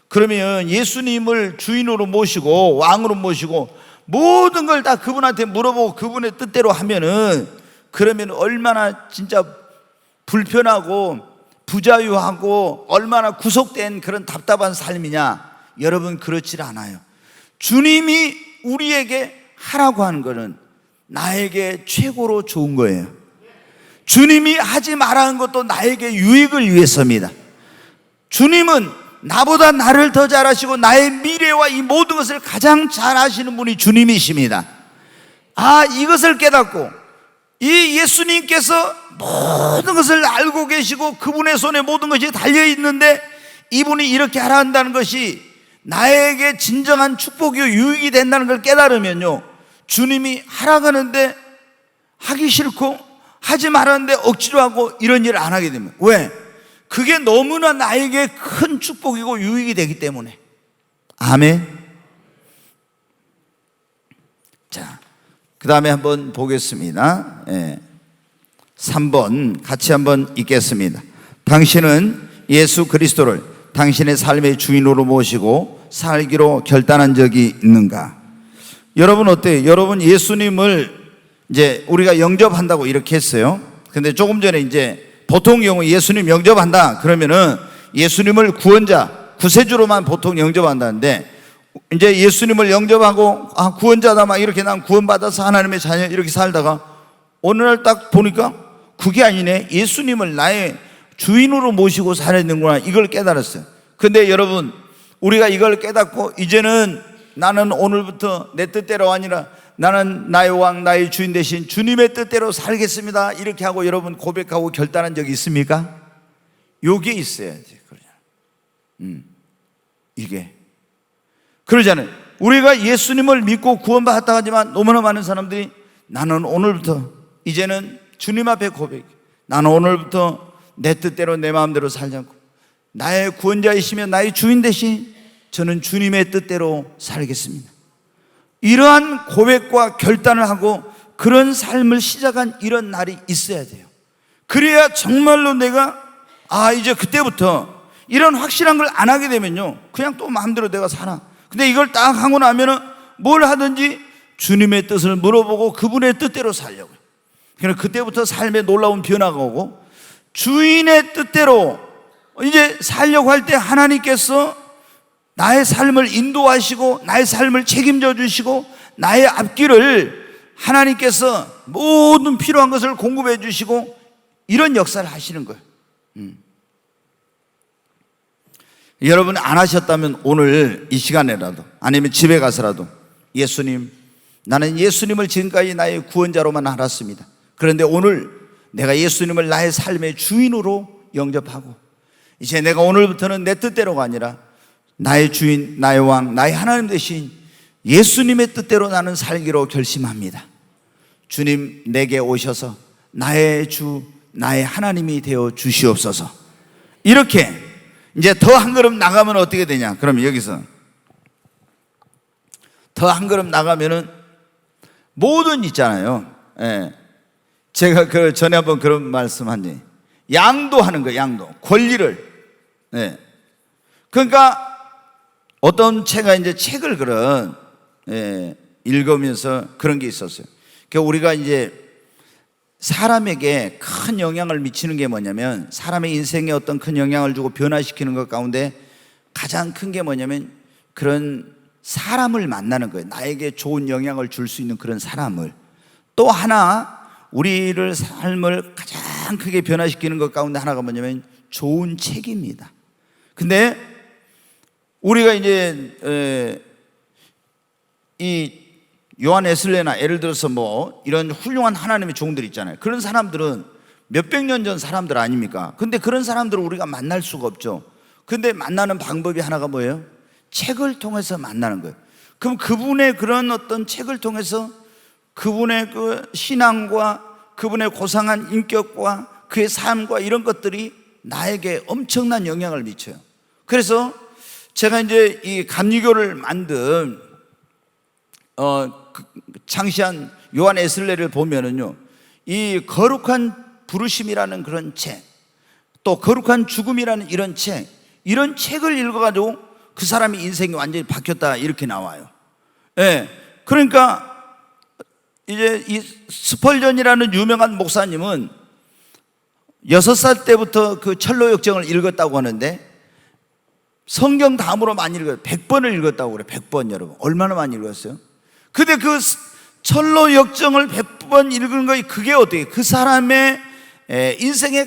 그러면 예수님을 주인으로 모시고 왕으로 모시고 모든 걸 다 그분한테 물어보고 그분의 뜻대로 하면은 그러면 얼마나 진짜 불편하고 부자유하고 얼마나 구속된 그런 답답한 삶이냐. 여러분 그렇지 않아요. 주님이 우리에게 하라고 하는 것은 나에게 최고로 좋은 거예요. 주님이 하지 말라는 것도 나에게 유익을 위해서입니다. 주님은 나보다 나를 더 잘 아시고 나의 미래와 이 모든 것을 가장 잘 아시는 분이 주님이십니다. 이것을 깨닫고 이 예수님께서 모든 것을 알고 계시고 그분의 손에 모든 것이 달려있는데 이분이 이렇게 하라 한다는 것이 나에게 진정한 축복이요 유익이 된다는 걸 깨달으면요, 주님이 하라고 하는데 하기 싫고 하지 말았는데 억지로 하고 이런 일을 안 하게 됩니다. 왜? 그 그게 너무나 나에게 큰 축복이고 유익이 되기 때문에. 아멘. 자, 그 다음에 한번 보겠습니다. 3번 같이 한번 읽겠습니다. 당신은 예수 그리스도를 당신의 삶의 주인으로 모시고 살기로 결단한 적이 있는가? 여러분 어때요? 여러분 예수님을 이제 우리가 영접한다고 이렇게 했어요. 근데 조금 전에 이제 보통 경우 예수님 영접한다 그러면은 예수님을 구원자, 구세주로만 보통 영접한다는데, 이제 예수님을 영접하고 구원자다 막 이렇게 난 구원받아서 하나님의 자녀 이렇게 살다가 어느 날 딱 보니까 그게 아니네, 예수님을 나의 주인으로 모시고 살아야 되는구나, 이걸 깨달았어요. 근데 여러분, 우리가 이걸 깨닫고 이제는 나는 오늘부터 내 뜻대로 아니라 나는 나의 왕, 나의 주인 대신 주님의 뜻대로 살겠습니다, 이렇게 하고 여러분 고백하고 결단한 적이 있습니까? 요게 있어야지. 이게 그러잖아요. 우리가 예수님을 믿고 구원받았다 하지만 너무나 많은 사람들이 나는 오늘부터 이제는 주님 앞에 고백해, 나는 오늘부터 내 뜻대로 내 마음대로 살지 않고 나의 구원자이시며 나의 주인 대신 저는 주님의 뜻대로 살겠습니다, 이러한 고백과 결단을 하고 그런 삶을 시작한 이런 날이 있어야 돼요. 그래야 정말로 내가 이제 그때부터 이런 확실한 걸 안 하게 되면요, 그냥 또 마음대로 내가 살아. 근데 이걸 딱 하고 나면은 뭘 하든지 주님의 뜻을 물어보고 그분의 뜻대로 살려고요. 그러니까 그때부터 삶에 놀라운 변화가 오고 주인의 뜻대로 이제 살려고 할 때 하나님께서 나의 삶을 인도하시고 나의 삶을 책임져 주시고 나의 앞길을 하나님께서 모든 필요한 것을 공급해 주시고 이런 역사를 하시는 거예요. 여러분 안 하셨다면 오늘 이 시간에라도 아니면 집에 가서라도 예수님, 나는 예수님을 지금까지 나의 구원자로만 알았습니다. 그런데 오늘 내가 예수님을 나의 삶의 주인으로 영접하고 이제 내가 오늘부터는 내 뜻대로가 아니라 나의 주인, 나의 왕, 나의 하나님 대신 예수님의 뜻대로 나는 살기로 결심합니다. 주님 내게 오셔서 나의 주, 나의 하나님이 되어 주시옵소서. 이렇게 이제 더 한 걸음 나가면 어떻게 되냐? 그러면 여기서 더 한 걸음 나가면은 모든 있잖아요. 제가 그 전에 한번 그런 말씀한지, 양도하는 거예요. 양도, 권리를. 그러니까 어떤 제가 이제 책을 그런 읽으면서 그런 게 있었어요. 그러니까 우리가 이제 사람에게 큰 영향을 미치는 게 뭐냐면, 사람의 인생에 어떤 큰 영향을 주고 변화시키는 것 가운데 가장 큰 게 뭐냐면 그런 사람을 만나는 거예요. 나에게 좋은 영향을 줄 수 있는 그런 사람을. 또 하나 우리를 삶을 가장 크게 변화시키는 것 가운데 하나가 뭐냐면 좋은 책입니다. 근데 우리가 이제 이 요한 웨슬레나 예를 들어서 뭐 이런 훌륭한 하나님의 종들 있잖아요. 그런 사람들은 몇백 년 전 사람들 아닙니까? 근데 그런 사람들을 우리가 만날 수가 없죠. 근데 만나는 방법이 하나가 뭐예요? 책을 통해서 만나는 거예요. 그럼 그분의 그런 어떤 책을 통해서 그분의 그 신앙과 그분의 고상한 인격과 그의 삶과 이런 것들이 나에게 엄청난 영향을 미쳐요. 그래서 제가 이제 이 감리교를 만든 창시한 요한 웨슬레를 보면은요, 이 거룩한 부르심이라는 그런 책, 또 거룩한 죽음이라는 이런 책, 이런 책을 읽어가지고 그 사람의 인생이 완전히 바뀌었다 이렇게 나와요. 그러니까 이제 이 스펄전이라는 유명한 목사님은 6살 때부터 그 철로 역정을 읽었다고 하는데 성경 다음으로 많이 읽어요. 100번을 읽었다고 그래요. 100번. 여러분 얼마나 많이 읽었어요? 근데 그 철로 역정을 100번 읽은 거, 그게 어떻게 그 사람의 인생에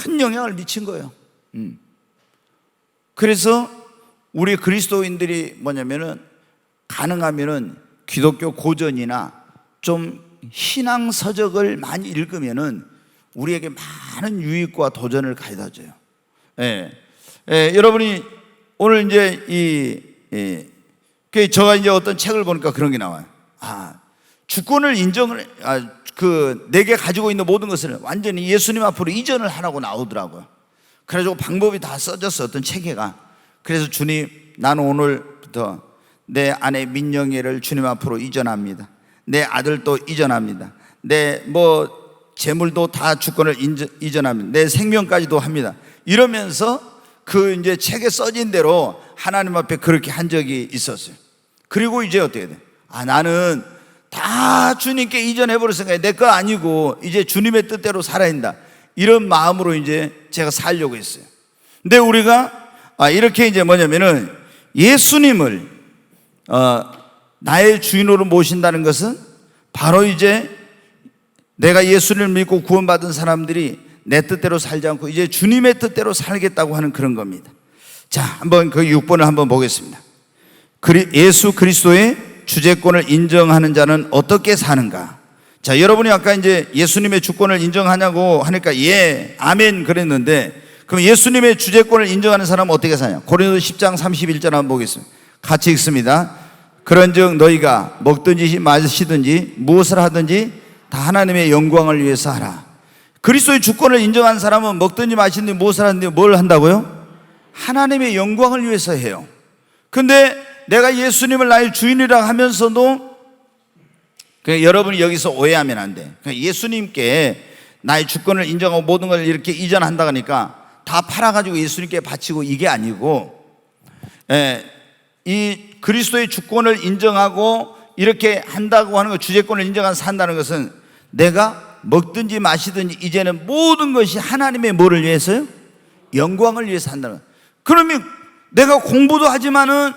큰 영향을 미친 거예요. 그래서 우리 그리스도인들이 뭐냐면은 가능하면은 기독교 고전이나 좀 신앙 서적을 많이 읽으면은 우리에게 많은 유익과 도전을 가져다 줘요. 여러분이 오늘 이제 제가 이제 어떤 책을 보니까 그런 게 나와요. 주권을 인정을, 내게 가지고 있는 모든 것을 완전히 예수님 앞으로 이전을 하라고 나오더라고요. 그래가지고 방법이 다 써졌어, 어떤 체계가. 그래서 주님, 나는 오늘부터 내 아내 민영애를 주님 앞으로 이전합니다. 내 아들도 이전합니다. 내 재물도 다 주권을 이전합니다. 내 생명까지도 합니다. 이러면서 그 이제 책에 써진 대로 하나님 앞에 그렇게 한 적이 있었어요. 그리고 이제 어떻게 돼? 나는 다 주님께 이전해 버렸으니까 내 거 아니고 이제 주님의 뜻대로 살아야 한다. 이런 마음으로 이제 제가 살려고 했어요. 근데 우리가 이렇게 이제 뭐냐면은 예수님을 나의 주인으로 모신다는 것은 바로 이제 내가 예수를 믿고 구원받은 사람들이 내 뜻대로 살지 않고 이제 주님의 뜻대로 살겠다고 하는 그런 겁니다. 자, 한번 그 6번을 한번 보겠습니다. 예수 그리스도의 주재권을 인정하는 자는 어떻게 사는가? 자, 여러분이 아까 이제 예수님의 주권을 인정하냐고 하니까 예, 아멘 그랬는데, 그럼 예수님의 주재권을 인정하는 사람은 어떻게 사냐? 고린도서 10장 31절 한번 보겠습니다. 같이 읽습니다. 그런즉 너희가 먹든지 마시든지 무엇을 하든지 다 하나님의 영광을 위해서 하라. 그리스도의 주권을 인정한 사람은 먹든지 마시든지 무엇을 하든지 뭘 한다고요? 하나님의 영광을 위해서 해요. 근데 내가 예수님을 나의 주인이라 하면서도 여러분이 여기서 오해하면 안 돼. 예수님께 나의 주권을 인정하고 모든 걸 이렇게 이전한다 하니까 다 팔아가지고 예수님께 바치고 이게 아니고, 이 그리스도의 주권을 인정하고 이렇게 한다고 하는 것, 주재권을 인정하고 산다는 것은 내가 먹든지 마시든지 이제는 모든 것이 하나님의 뭐를 위해서요? 영광을 위해서 한다는 거예요. 그러면 내가 공부도 하지만은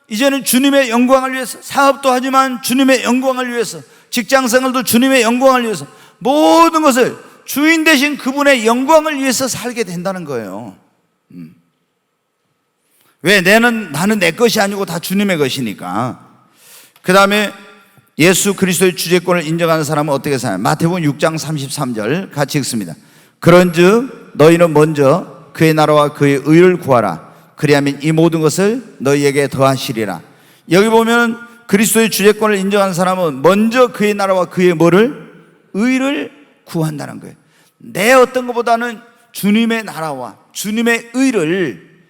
이제는 주님의 영광을 위해서, 사업도 하지만 주님의 영광을 위해서, 직장생활도 주님의 영광을 위해서, 모든 것을 주인 되신 그분의 영광을 위해서 살게 된다는 거예요. 왜? 나는 내 것이 아니고 다 주님의 것이니까. 그 다음에 예수 그리스도의 주재권을 인정하는 사람은 어떻게 사냐? 마태복음 6장 33절 같이 읽습니다. 그런즉 너희는 먼저 그의 나라와 그의 의를 구하라. 그리하면 이 모든 것을 너희에게 더하시리라. 여기 보면 그리스도의 주재권을 인정하는 사람은 먼저 그의 나라와 그의 뭐를? 의를 구한다는 거예요. 내 어떤 것보다는 주님의 나라와 주님의 의를,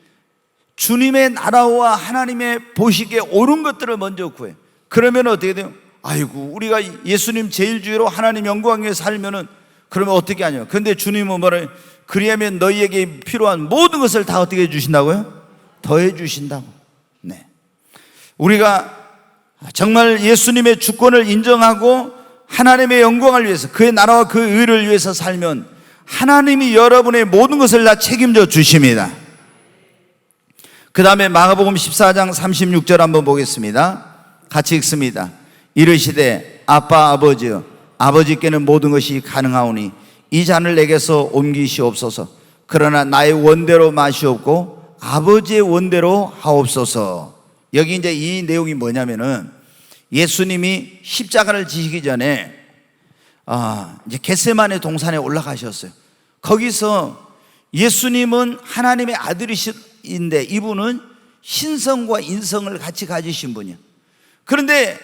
주님의 나라와 하나님의 보시기에 옳은 것들을 먼저 구해. 그러면 어떻게 돼요? 아이고, 우리가 예수님 제일주의로 하나님 영광 위에 살면은 그러면 어떻게 하냐? 근데 주님은 뭐래? 그리하면 너희에게 필요한 모든 것을 다 어떻게 해주신다고요? 더해 주신다고. 네. 우리가 정말 예수님의 주권을 인정하고 하나님의 영광을 위해서, 그의 나라와 그의 의를 위해서 살면 하나님이 여러분의 모든 것을 다 책임져 주십니다. 그 다음에 마가복음 14장 36절 한번 보겠습니다. 같이 읽습니다. 이르시되 아빠 아버지여, 아버지께는 모든 것이 가능하오니 이 잔을 내게서 옮기시옵소서. 그러나 나의 원대로 마시옵고 아버지의 원대로 하옵소서. 여기 이제 이 내용이 뭐냐면은 예수님이 십자가를 지시기 전에 이제 겟세마네 동산에 올라가셨어요. 거기서 예수님은 하나님의 아들이신데 이분은 신성과 인성을 같이 가지신 분이에요. 그런데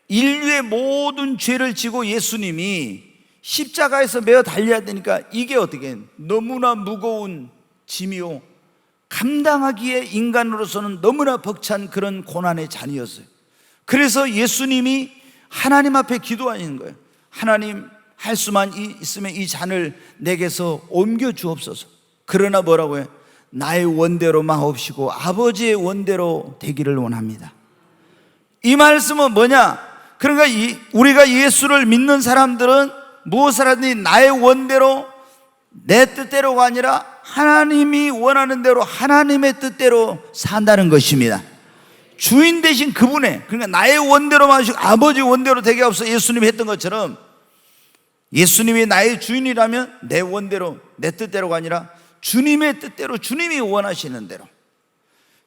인류의 모든 죄를 지고 예수님이 십자가에서 매어 달려야 되니까 이게 어떻게 너무나 무거운 짐이요, 감당하기에 인간으로서는 너무나 벅찬 그런 고난의 잔이었어요. 그래서 예수님이 하나님 앞에 기도하는 거예요. 하나님, 할 수만 있으면 이 잔을 내게서 옮겨 주옵소서. 그러나 뭐라고 해요? 나의 원대로 마옵시고 아버지의 원대로 되기를 원합니다. 이 말씀은 뭐냐? 그러니까 우리가 예수를 믿는 사람들은 무엇을 하든지 나의 원대로, 내 뜻대로가 아니라 하나님이 원하는 대로 하나님의 뜻대로 산다는 것입니다. 주인 되신 그분의, 그러니까 나의 원대로 마시고 아버지 원대로 되게 하옵소서. 예수님이 했던 것처럼 예수님이 나의 주인이라면 내 원대로, 내 뜻대로가 아니라 주님의 뜻대로, 주님이 원하시는 대로.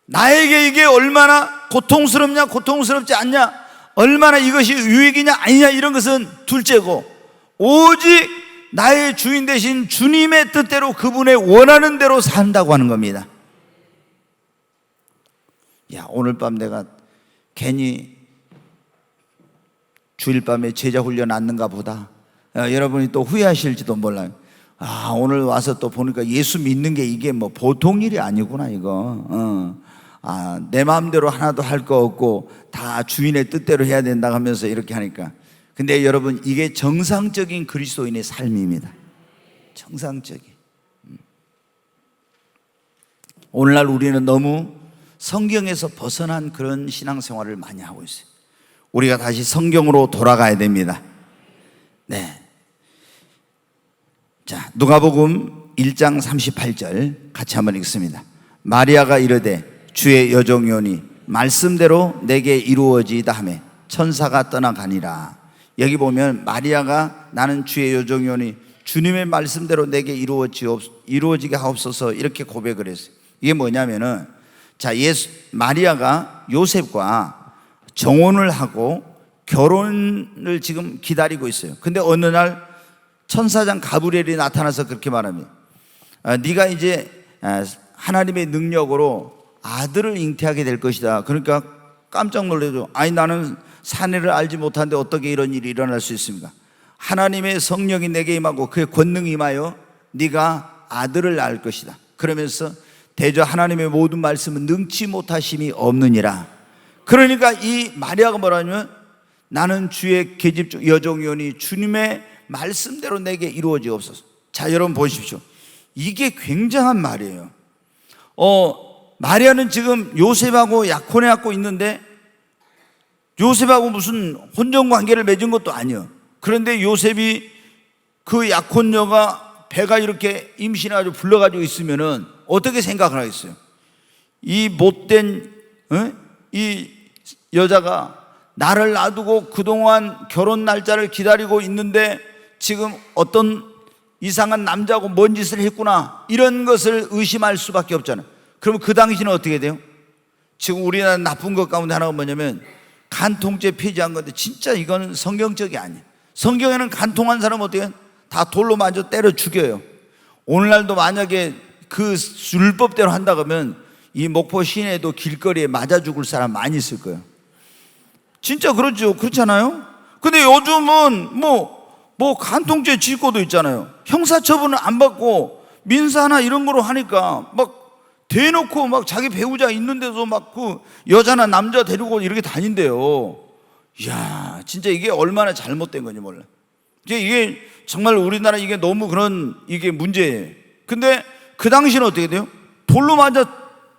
나에게 이게 얼마나 고통스럽냐 고통스럽지 않냐, 얼마나 이것이 유익이냐 아니냐, 이런 것은 둘째고 오직 나의 주인 되신 주님의 뜻대로, 그분의 원하는 대로 산다고 하는 겁니다. 야, 오늘 밤 내가 괜히 주일 밤에 제자 훈련 왔는가 보다, 여러분이 또 후회하실지도 몰라요. 오늘 와서 또 보니까 예수 믿는 게 이게 뭐 보통 일이 아니구나 이거. 내 마음대로 하나도 할 거 없고 다 주인의 뜻대로 해야 된다 하면서 이렇게 하니까. 근데 여러분, 이게 정상적인 그리스도인의 삶입니다. 정상적인. 오늘날 우리는 너무 성경에서 벗어난 그런 신앙생활을 많이 하고 있어요. 우리가 다시 성경으로 돌아가야 됩니다. 네. 자, 누가복음 1장 38절 같이 한번 읽습니다. 마리아가 이르되 주의 여종이오니 말씀대로 내게 이루어지이다 하매 천사가 떠나가니라. 여기 보면 마리아가 나는 주의 여종이오니 주님의 말씀대로 내게 이루어지게 하옵소서 이렇게 고백을 했어요. 이게 뭐냐면은, 자, 마리아가 요셉과 정혼을 하고 결혼을 지금 기다리고 있어요. 근데 어느 날 천사장 가브리엘이 나타나서 그렇게 말합니다. 네가 이제 하나님의 능력으로 아들을 잉태하게 될 것이다. 그러니까 깜짝 놀라죠. 아니, 나는 사내를 알지 못하는데 어떻게 이런 일이 일어날 수 있습니까? 하나님의 성령이 내게 임하고 그의 권능이 임하여 네가 아들을 낳을 것이다. 그러면서 대저 하나님의 모든 말씀은 능치 못하심이 없느니라. 그러니까 이 마리아가 뭐라냐면 나는 주의 계집 여종이오니 주님의 말씀대로 내게 이루어지옵소서. 자, 여러분 보십시오. 이게 굉장한 말이에요. 마리아는 지금 요셉하고 약혼해갖고 있는데 요셉하고 무슨 혼전관계를 맺은 것도 아니에요. 그런데 요셉이 그 약혼녀가 배가 이렇게 임신해가지고 불러가지고 있으면은 어떻게 생각을 하겠어요? 이 못된 이 여자가 나를 놔두고 그동안 결혼 날짜를 기다리고 있는데 지금 어떤 이상한 남자하고 뭔 짓을 했구나, 이런 것을 의심할 수밖에 없잖아요. 그러면 그 당시는 어떻게 돼요? 지금 우리나라 나쁜 것 가운데 하나가 뭐냐면 간통죄 폐지한 건데, 진짜 이거는 성경적이 아니에요. 성경에는 간통한 사람 어떻게 해요? 다 돌로 맞아 때려 죽여요. 오늘날도 만약에 그 율법대로 한다 그러면 이 목포 시내에도 길거리에 맞아 죽을 사람 많이 있을 거예요. 진짜 그렇죠. 그렇잖아요. 근데 요즘은 뭐 간통죄 짓고도 있잖아요. 형사처분을 안 받고 민사나 이런 거로 하니까 막 대놓고 막 자기 배우자 있는데도 막 그 여자나 남자 데리고 이렇게 다닌대요. 이야, 진짜 이게 얼마나 잘못된 건지 몰라. 이게 정말 우리나라 이게 너무 이게 문제예요. 근데 그 당시는 어떻게 돼요? 돌로 맞아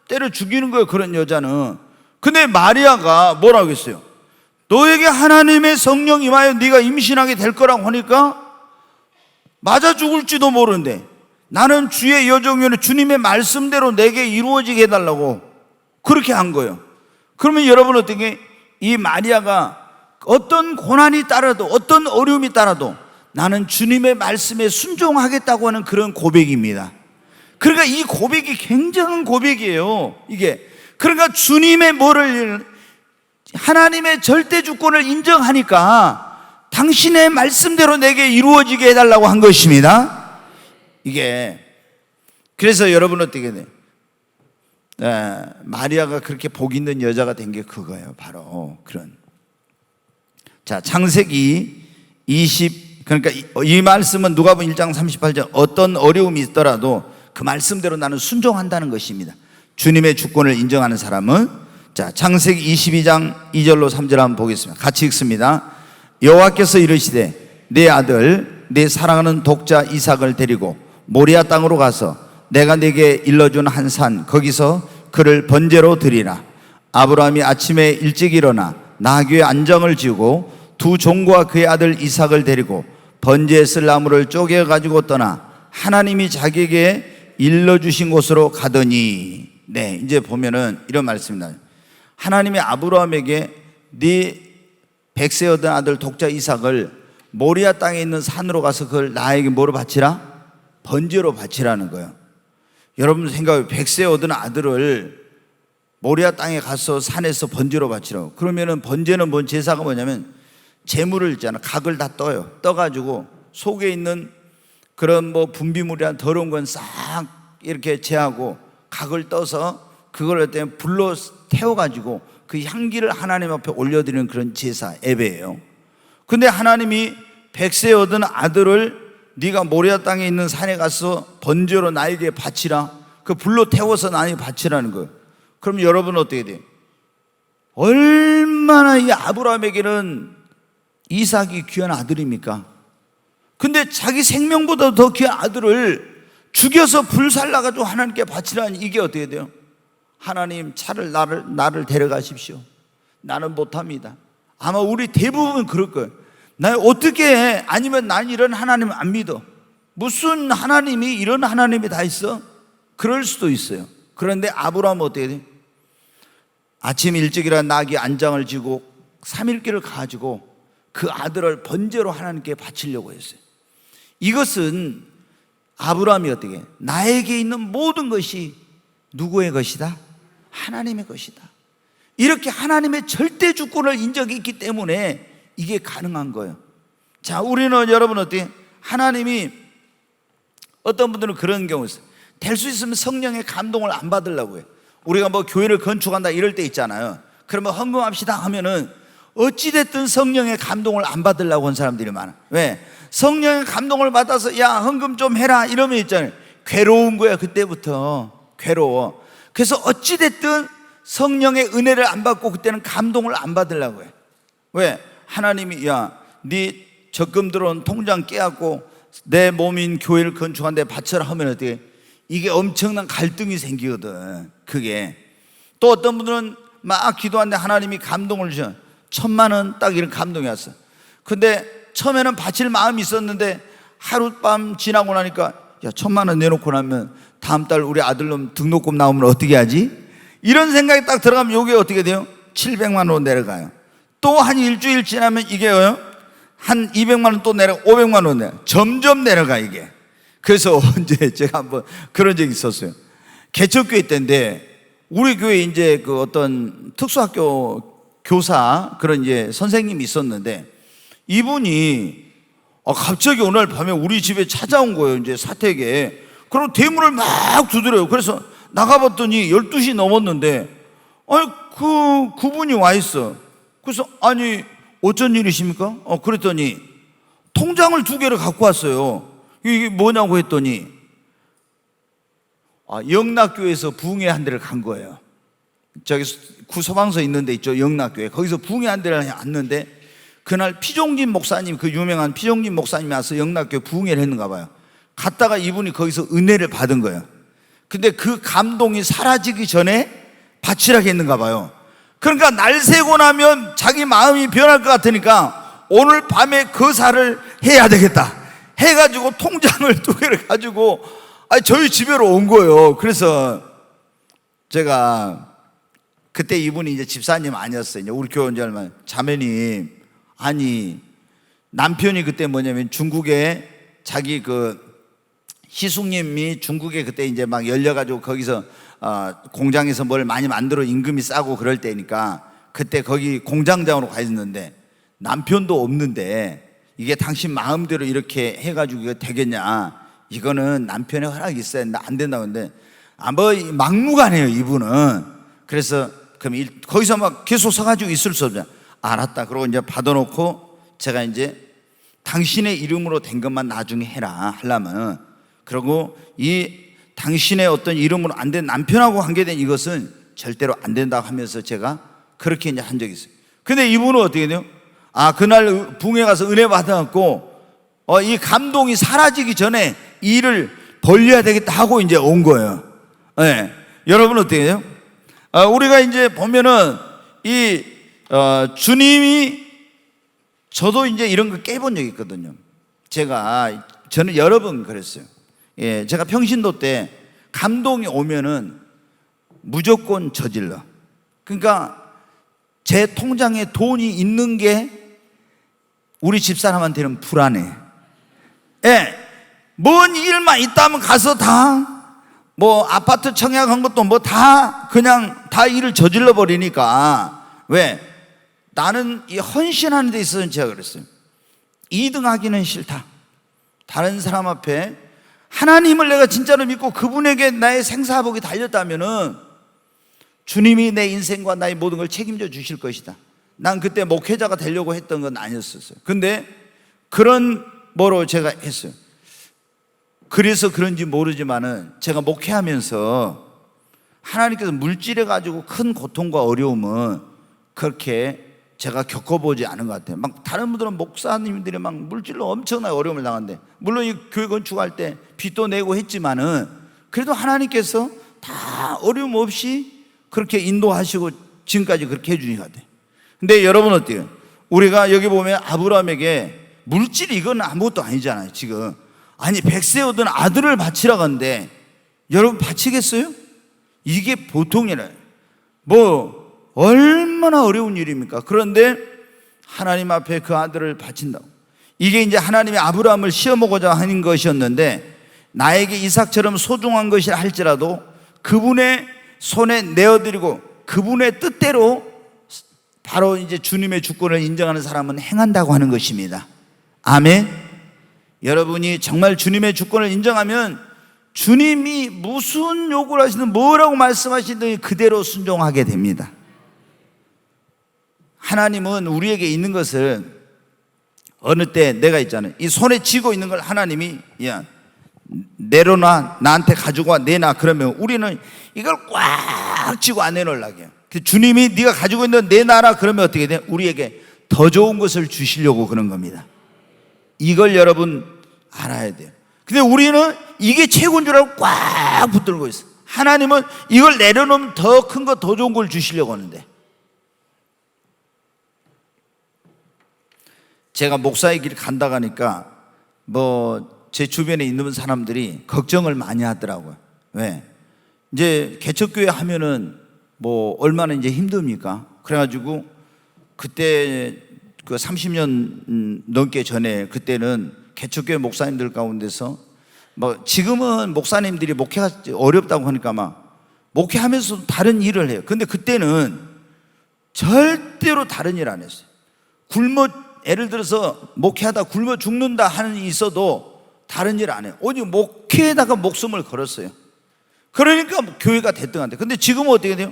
때려 죽이는 거예요, 그런 여자는. 근데 마리아가 뭐라고 했어요? 너에게 하나님의 성령 임하여 네가 임신하게 될 거라고 하니까 맞아 죽을지도 모르는데 나는 주의 여종이오니 주님의 말씀대로 내게 이루어지게 해달라고 그렇게 한 거예요. 그러면 여러분 어떻게, 이 마리아가 어떤 고난이 따라도 어떤 어려움이 따라도 나는 주님의 말씀에 순종하겠다고 하는 그런 고백입니다. 그러니까 이 고백이 굉장한 고백이에요. 이게 그러니까 주님의 하나님의 절대 주권을 인정하니까 당신의 말씀대로 내게 이루어지게 해달라고 한 것입니다. 이게 그래서 여러분 어떻게 돼요? 마리아가 그렇게 복 있는 여자가 된 게 그거예요. 바로 그런. 자, 창세기 20, 그러니까 이 말씀은 누가복음 1장 38절 어떤 어려움이 있더라도 그 말씀대로 나는 순종한다는 것입니다. 주님의 주권을 인정하는 사람은. 자, 창세기 22장 2절로 3절 한번 보겠습니다. 같이 읽습니다. 여호와께서 이르시되 내 아들 내 사랑하는 독자 이삭을 데리고 모리아 땅으로 가서 내가 네게 일러준 한 산 거기서 그를 번제로 드리라. 아브라함이 아침에 일찍 일어나 나귀의 안장을 지우고 두 종과 그의 아들 이삭을 데리고 번제에 쓸 나무를 쪼개 가지고 떠나 하나님이 자기에게 일러주신 곳으로 가더니. 네, 이제 보면은 이런 말씀입니다. 하나님이 아브라함에게 네 백세 얻은 아들 독자 이삭을 모리아 땅에 있는 산으로 가서 그걸 나에게 뭐로 바치라? 번제로 바치라는 거예요. 여러분 생각해, 백세 얻은 아들을 모리아 땅에 가서 산에서 번제로 바치라고. 그러면은 번제는 뭔 제사가 뭐냐면 재물을 있잖아, 각을 다 떠요. 떠가지고 속에 있는 그런 분비물이나 더러운 건 싹 이렇게 제하고 각을 떠서 그걸 어때 불로 태워가지고 그 향기를 하나님 앞에 올려드리는 그런 제사, 예배예요. 근데 하나님이 백세 얻은 아들을 네가 모리아 땅에 있는 산에 가서 번제로 나에게 바치라. 그 불로 태워서 나에게 바치라는 거예요. 그럼 여러분은 어떻게 돼요? 얼마나 이 아브라함에게는 이삭이 귀한 아들입니까? 근데 자기 생명보다 더 귀한 아들을 죽여서 불살라가지고 하나님께 바치라니, 이게 어떻게 돼요? 하나님, 차를 나를 데려가십시오. 나는 못합니다. 아마 우리 대부분 그럴 거예요. 나 어떻게 해? 아니면 난 이런 하나님 안 믿어. 무슨 하나님이 이런 하나님이 다 있어? 그럴 수도 있어요. 그런데 아브라함은 어떻게 돼? 아침 일찍이라 나귀 안장을 지고 3일길을 가지고 그 아들을 번제로 하나님께 바치려고 했어요. 이것은 아브라함이 어떻게 해? 나에게 있는 모든 것이 누구의 것이다? 하나님의 것이다. 이렇게 하나님의 절대 주권을 인정했기 때문에 이게 가능한 거예요. 자, 우리는 여러분 어떻게? 하나님이, 어떤 분들은 그런 경우 있어요. 될 수 있으면 성령의 감동을 안 받으려고 해요. 우리가 뭐 교회를 건축한다 이럴 때 있잖아요. 그러면 헌금합시다 하면은 어찌됐든 성령의 감동을 안 받으려고 하는 사람들이 많아. 왜? 성령의 감동을 받아서 야 헌금 좀 해라 이러면 있잖아요. 괴로운 거야. 그때부터 괴로워. 그래서 어찌됐든 성령의 은혜를 안 받고 그때는 감동을 안 받으려고 해. 왜? 하나님이 야 네 적금 들어온 통장 깨갖고 내 몸인 교회를 건축하는데 바쳐라 하면 어떻게? 이게 엄청난 갈등이 생기거든. 그게 또 어떤 분들은 막 기도하는데 하나님이 감동을 주셔. 1,000만 원 딱 이런 감동이 왔어. 근데 처음에는 바칠 마음이 있었는데 하룻밤 지나고 나니까 야 1,000만 원 내놓고 나면 다음 달 우리 아들놈 등록금 나오면 어떻게 하지? 이런 생각이 딱 들어가면 이게 어떻게 돼요? 700만 원 내려가요. 또 한 일주일 지나면 이게요 한 200만 원 또 내려 500만 원 내려 점점 내려가 이게. 그래서 언제 제가 한번 그런 적이 있었어요. 개척교회 때인데 우리 교회에 이제 그 어떤 특수학교 교사 그런 이제 선생님이 있었는데 이분이 갑자기 어느 날 밤에 우리 집에 찾아온 거예요. 이제 사택에. 그럼 대문을 막 두드려요. 그래서 나가봤더니 12시 넘었는데 그분이 와 있어. 그래서 아니 어쩐 일이십니까? 그랬더니 통장을 2개를 갖고 왔어요. 이게 뭐냐고 했더니 영락교회에서 부흥회 한 대를 간 거예요. 저기 구서방서 있는 데 있죠. 영락교회. 거기서 부흥회 한 대를 왔는데 그날 피종진 목사님, 그 유명한 피종진 목사님이 와서 영락교회 부흥회를 했는가 봐요. 갔다가 이분이 거기서 은혜를 받은 거예요. 근데 그 감동이 사라지기 전에 바치라고 했는가 봐요. 그러니까 날 새고 나면 자기 마음이 변할 것 같으니까 오늘 밤에 거사를 해야 되겠다 해가지고 통장을 2개를 가지고 저희 집으로 온 거예요. 그래서 제가 그때 이분이 이제 집사님 아니었어요. 이제 우리 교회 온 지 얼마. 자매님, 아니 남편이 그때 뭐냐면 중국에 자기 그 희숙님이 중국에 그때 이제 막 열려가지고 거기서 공장에서 뭘 많이 만들어 임금이 싸고 그럴 때니까 그때 거기 공장장으로 가 있는데 남편도 없는데 이게 당신 마음대로 이렇게 해가지고 이거 되겠냐? 이거는 남편의 허락이 있어야 안 된다고 하는데 뭐 막무가내요 이분은. 그래서 그럼 거기서 막 계속 서가지고 있을 수 없잖아. 알았다. 그러고 이제 받아놓고 제가 이제 당신의 이름으로 된 것만 나중에 해라 하려면, 그리고 이 당신의 어떤 이름으로 안 된 남편하고 관계된 이것은 절대로 안 된다고 하면서 제가 그렇게 이제 한 적이 있어요. 근데 이분은 어떻게 돼요? 그날 붕에 가서 은혜 받아갖고 이 감동이 사라지기 전에 이 일을 벌려야 되겠다 하고 이제 온 거예요. 네. 여러분 어떻게 해요? 우리가 이제 보면은 주님이, 저도 이제 이런 거 깨본 적이 있거든요. 저는 여러 번 그랬어요. 예, 제가 평신도 때 감동이 오면은 무조건 저질러. 그러니까 제 통장에 돈이 있는 게 우리 집사람한테는 불안해. 예, 뭔 일만 있다면 가서 다 뭐 아파트 청약한 것도 뭐 다 그냥 다 일을 저질러 버리니까. 왜? 나는 이 헌신하는 데 있어서는 제가 그랬어요. 2등하기는 싫다. 다른 사람 앞에 하나님을 내가 진짜로 믿고 그분에게 나의 생사복이 달렸다면은 주님이 내 인생과 나의 모든 걸 책임져 주실 것이다. 난 그때 목회자가 되려고 했던 건 아니었어요. 근데 그런 뭐로 제가 했어요. 그래서 그런지 모르지만은 제가 목회하면서 하나님께서 물질에 가지고 큰 고통과 어려움은 그렇게 제가 겪어보지 않은 것 같아요. 막 다른 분들은 목사님들이 막 물질로 엄청나게 어려움을 당한대. 물론 이 교회 건축할 때 빚도 내고 했지만은 그래도 하나님께서 다 어려움 없이 그렇게 인도하시고 지금까지 그렇게 해주신 것 같아요. 근데 여러분 어때요? 우리가 여기 보면 아브라함에게 물질이 이건 아무것도 아니잖아요. 지금 아니 100세 얻은 아들을 바치라고 하는데 여러분 바치겠어요? 이게 보통 일이에요. 뭐 얼마나 어려운 일입니까? 그런데 하나님 앞에 그 아들을 바친다고. 이게 이제 하나님이 아브라함을 시험하고자 하는 것이었는데, 나에게 이삭처럼 소중한 것이라 할지라도 그분의 손에 내어드리고 그분의 뜻대로 바로 이제 주님의 주권을 인정하는 사람은 행한다고 하는 것입니다. 아멘. 여러분이 정말 주님의 주권을 인정하면 주님이 무슨 요구를 하시든 뭐라고 말씀하시든 그대로 순종하게 됩니다. 하나님은 우리에게 있는 것을 어느 때 내가 있잖아요. 이 손에 쥐고 있는 걸 하나님이 야 내려놔, 나한테 가지고 와, 내놔. 그러면 우리는 이걸 꽉 쥐고 안 내놓으려고 해요. 주님이 네가 가지고 있는 거 내놔라 그러면 어떻게 돼? 우리에게 더 좋은 것을 주시려고 그런 겁니다. 이걸 여러분 알아야 돼요. 근데 우리는 이게 최고인 줄 알고 꽉 붙들고 있어. 하나님은 이걸 내려놓으면 더 큰 거, 더 좋은 걸 주시려고 하는데, 제가 목사의 길 간다 가니까 뭐 제 주변에 있는 사람들이 걱정을 많이 하더라고요. 왜? 이제 개척교회 하면은 뭐 얼마나 이제 힘듭니까? 그래가지고 그때 그 30년 넘게 전에 그때는 개척교회 목사님들 가운데서 뭐 지금은 목사님들이 목회가 어렵다고 하니까 막 목회하면서 다른 일을 해요. 근데 그때는 절대로 다른 일 안 했어요. 예를 들어서 목회하다 굶어 죽는다 하는 일이 있어도 다른 일 안 해요. 오직 목회에다가 목숨을 걸었어요. 그러니까 교회가 대등한데, 근데 지금은 어떻게 돼요?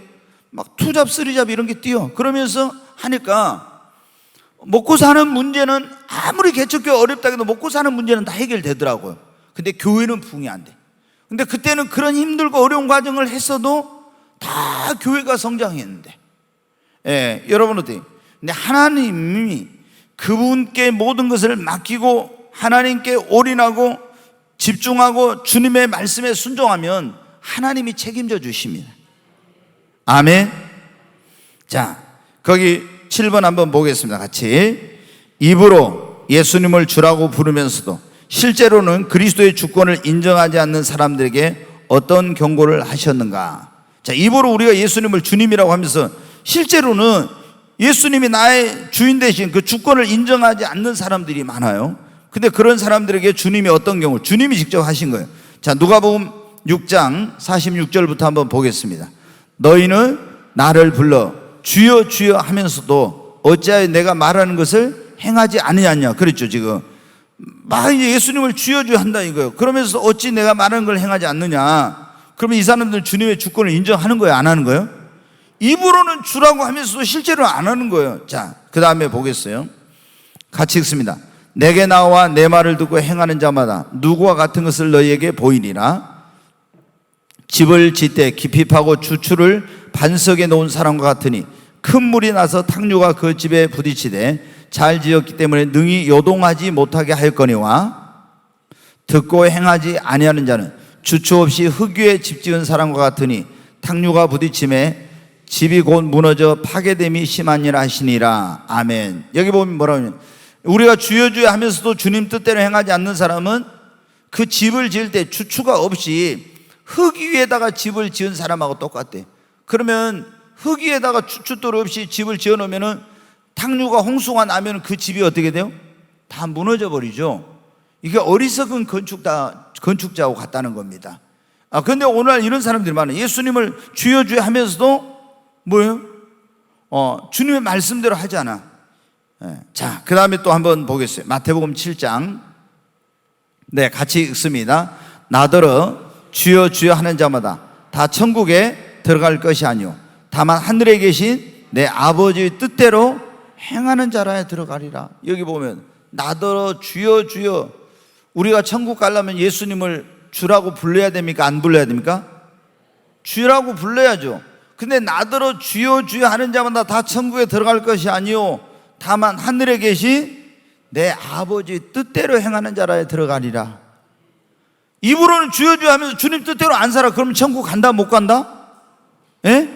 막 투잡 쓰리잡 이런 게 뛰어. 그러면서 하니까 먹고 사는 문제는 아무리 개척교회 어렵다 해도 먹고 사는 문제는 다 해결되더라고요. 근데 교회는 부응이 안 돼. 근데 그때는 그런 힘들고 어려운 과정을 했어도 다 교회가 성장했는데, 예, 여러분 어때요? 근데 하나님이 그분께 모든 것을 맡기고 하나님께 올인하고 집중하고 주님의 말씀에 순종하면 하나님이 책임져 주십니다. 아멘. 자, 거기 7번 한번 보겠습니다. 같이. 입으로 예수님을 주라고 부르면서도 실제로는 그리스도의 주권을 인정하지 않는 사람들에게 어떤 경고를 하셨는가? 자, 입으로 우리가 예수님을 주님이라고 하면서 실제로는 예수님이 나의 주인 대신 그 주권을 인정하지 않는 사람들이 많아요. 근데 그런 사람들에게 주님이 어떤 경우, 주님이 직접 하신 거예요. 자, 누가복음 6장 46절부터 한번 보겠습니다. 너희는 나를 불러 주여 주여 하면서도 어찌하여 내가 말하는 것을 행하지 않느냐. 그랬죠. 지금 막 이제 예수님을 주여 주여 한다 이거예요. 그러면서 어찌 내가 말하는 걸 행하지 않느냐. 그러면 이 사람들은 주님의 주권을 인정하는 거예요, 안 하는 거예요? 입으로는 주라고 하면서도 실제로 안 하는 거예요. 자, 그 다음에 보겠어요. 같이 읽습니다. 내게 나와 내 말을 듣고 행하는 자마다 누구와 같은 것을 너희에게 보이리라. 집을 짓되 깊이 파고 주추를 반석에 놓은 사람과 같으니 큰 물이 나서 탕류가 그 집에 부딪히되 잘 지었기 때문에 능히 요동하지 못하게 하였거니와, 듣고 행하지 아니하는 자는 주추 없이 흙 위에 집 지은 사람과 같으니 탕류가 부딪힘에 집이 곧 무너져 파괴됨이 심하니라 하시니라. 아멘. 여기 보면 뭐라고 하냐면, 우리가 주여 주여 하면서도 주님 뜻대로 행하지 않는 사람은 그 집을 지을 때 주추가 없이 흙 위에다가 집을 지은 사람하고 똑같대. 그러면 흙 위에다가 주춧돌 없이 집을 지어 놓으면은 탕류가 홍수가 나면 그 집이 어떻게 돼요? 다 무너져 버리죠. 이게 어리석은 건축자하고 같다는 겁니다. 그런데 오늘 이런 사람들이 많아요. 예수님을 주여 주여 하면서도 뭐예요? 주님의 말씀대로 하지 않아. 자, 그 다음에 또 한번 보겠어요. 마태복음 7장. 네, 같이 읽습니다. 나더러 주여 주여 하는 자마다 다 천국에 들어갈 것이 아니오 다만 하늘에 계신 내 아버지의 뜻대로 행하는 자라에 들어가리라. 여기 보면 나더러 주여 주여, 우리가 천국 가려면 예수님을 주라고 불러야 됩니까? 안 불러야 됩니까? 주라고 불러야죠. 근데 나더러 주여 주여 하는 자마다 다 천국에 들어갈 것이 아니요 다만 하늘에 계신 내 아버지 뜻대로 행하는 자라에 들어가리라. 입으로는 주여 주여 하면서 주님 뜻대로 안 살아. 그러면 천국 간다 못 간다? 예?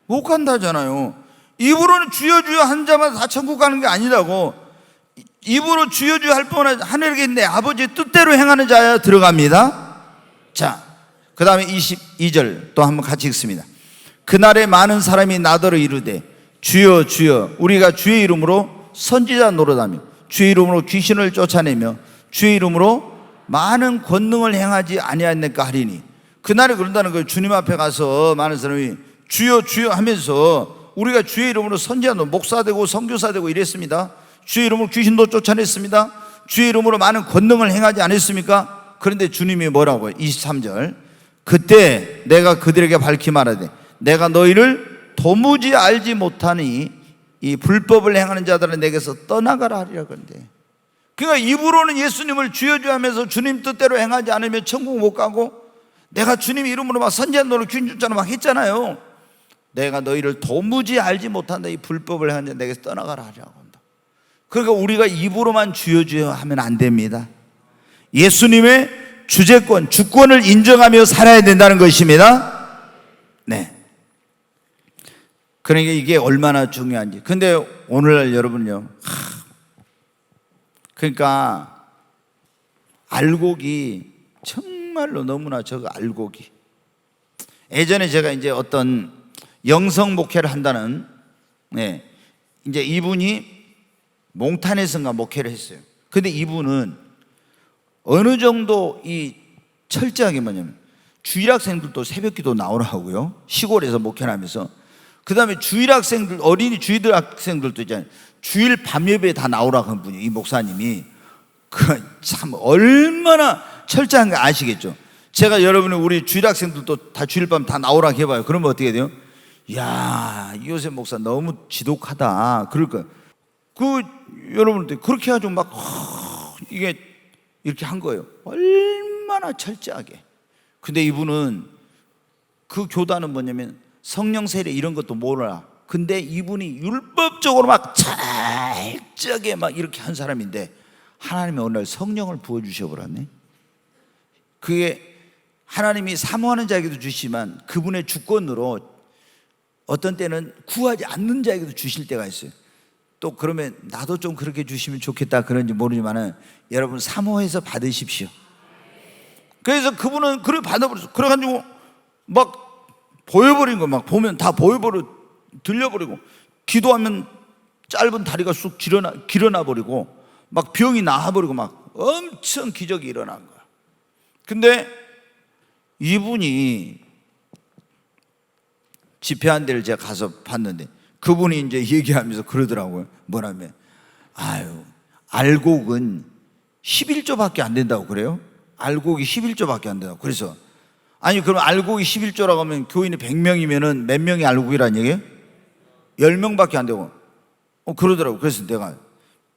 못 간다잖아요. 입으로는 주여 주여 하는 자마다 다 천국 가는 게 아니라고. 입으로 주여 주여 할 뻔한 하늘에 계신 내 아버지 뜻대로 행하는 자야 들어갑니다. 자, 그 다음에 22절 또 한번 같이 읽습니다. 그날에 많은 사람이 나더러 이르되 주여 주여 우리가 주의 이름으로 선지자 노릇하며 주의 이름으로 귀신을 쫓아내며 주의 이름으로 많은 권능을 행하지 아니하였느까 하리니. 그날에 그런다는 거예요. 주님 앞에 가서 많은 사람이 주여 주여 하면서 우리가 주의 이름으로 선지자 목사 되고 선교사 되고 이랬습니다. 주의 이름으로 귀신도 쫓아냈습니다. 주의 이름으로 많은 권능을 행하지 않았습니까? 그런데 주님이 뭐라고요? 23절 그때 내가 그들에게 밝히 말하되 내가 너희를 도무지 알지 못하니 이 불법을 행하는 자들은 내게서 떠나가라 하리라. 그런데 그러니까 입으로는 예수님을 주여 주여 하면서 주님 뜻대로 행하지 않으면 천국 못 가고 내가 주님 이름으로 막 선지자 노릇 귀신 쫓아내 막 했잖아요. 내가 너희를 도무지 알지 못한다. 이 불법을 행하는 자 내게서 떠나가라 하리라고 한다. 그러니까 우리가 입으로만 주여 주여 하면 안 됩니다. 예수님의 주재권, 주권을 인정하며 살아야 된다는 것입니다. 네. 그러니까 이게 얼마나 중요한지. 근데 오늘날 여러분요, 그러니까 알곡이 정말로 너무나 저거 알곡이. 예전에 제가 이제 어떤 영성 목회를 한다는, 네, 이제 이분이 몽탄에선가 목회를 했어요. 근데 이분은 어느 정도 이 철저하게 뭐냐면 주일학생들도 새벽기도 나오라고요. 시골에서 목회를 하면서. 그 다음에 주일학생들, 어린이 주일 학생들도 있잖아요. 주일 밤예배에 다 나오라고 한 분이, 이 목사님이. 그 참 얼마나 철저한 거 아시겠죠? 제가 여러분이 우리 주일학생들도 다 주일밤 다 나오라고 해봐요. 그러면 어떻게 돼요? 야, 이호셉 목사 너무 지독하다. 그럴 거예요. 여러분들 그렇게 해가지고 막 이게 이렇게 한 거예요. 얼마나 철저하게. 근데 이분은 그 교단은 뭐냐면 성령 세례 이런 것도 몰라. 근데 이분이 율법적으로 막 철저하게 막 이렇게 한 사람인데 하나님이 어느 날 성령을 부어주셔버렸네. 그게 하나님이 사모하는 자에게도 주시지만 그분의 주권으로 어떤 때는 구하지 않는 자에게도 주실 때가 있어요. 또 그러면 나도 좀 그렇게 주시면 좋겠다 그런지 모르지만은 여러분 사모해서 받으십시오. 그래서 그분은 그걸 받아버렸어. 그래가지고 막 보여버린 거 막 보면 다 들려버리고 기도하면 짧은 다리가 쑥 길어나 버리고 막 병이 나아버리고 막 엄청 기적이 일어난 거야. 근데 이분이 집회한 데를 제가 가서 봤는데 그분이 이제 얘기하면서 그러더라고요. 뭐라면 알곡은 11조밖에 안 된다고 그래요. 알곡이 11조밖에 안 된다고. 그래서 아니 그럼 알곡이 11조라고 하면 교인이 100명이면은 몇 명이 알곡이라는 얘기예요? 10명밖에 안 되고 그러더라고. 그래서 내가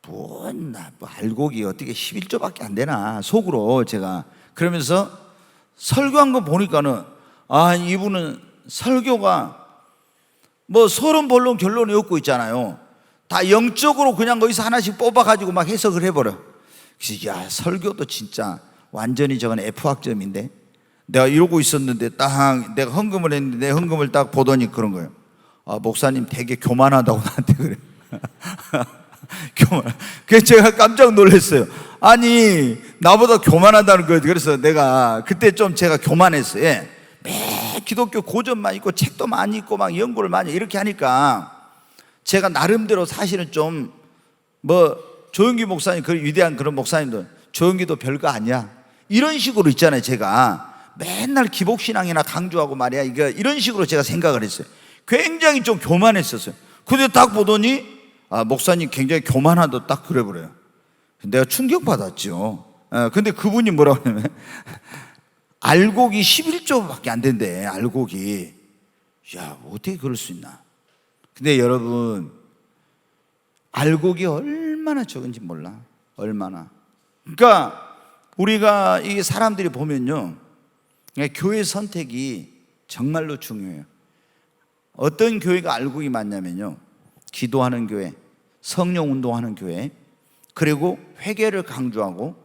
뭐 알곡이 어떻게 11조밖에 안 되나 속으로 제가 그러면서 설교한 거 보니까는 이분은 설교가 뭐 서론 본론 결론이 없고 있잖아요. 다 영적으로 그냥 거기서 하나씩 뽑아가지고 막 해석을 해버려. 그래서 야 설교도 진짜 완전히 저건 F학점인데 내가 이러고 있었는데 딱 내가 헌금을 했는데 내 헌금을 딱 보더니 그런 거예요. 목사님 되게 교만하다고 나한테 그래. 교만. 그래서 제가 깜짝 놀랐어요. 아니 나보다 교만하다는 거예요. 그래서 내가 그때 좀 제가 교만했어요. 예. 매 기독교 고전만 읽고 책도 많이 읽고 막 연구를 많이 이렇게 하니까 제가 나름대로 사실은 좀 뭐 조영기 목사님 그 위대한 그런 목사님도 조영기도 별거 아니야 이런 식으로 있잖아요. 제가 맨날 기복신앙이나 강조하고 말이야 이런 식으로 제가 생각을 했어요. 굉장히 좀 교만했었어요. 근데 딱 보더니 목사님 굉장히 교만하다 딱 그래버려요. 내가 충격받았죠. 근데 그분이 뭐라고 하냐면 알곡이 11조밖에 안 된대. 알곡이. 야 어떻게 그럴 수 있나. 근데 여러분 알곡이 얼마나 적은지 몰라. 얼마나. 그러니까 우리가 이 사람들이 보면요, 교회 선택이 정말로 중요해요. 어떤 교회가 알곡이 많냐면요, 기도하는 교회, 성령 운동하는 교회, 그리고 회개를 강조하고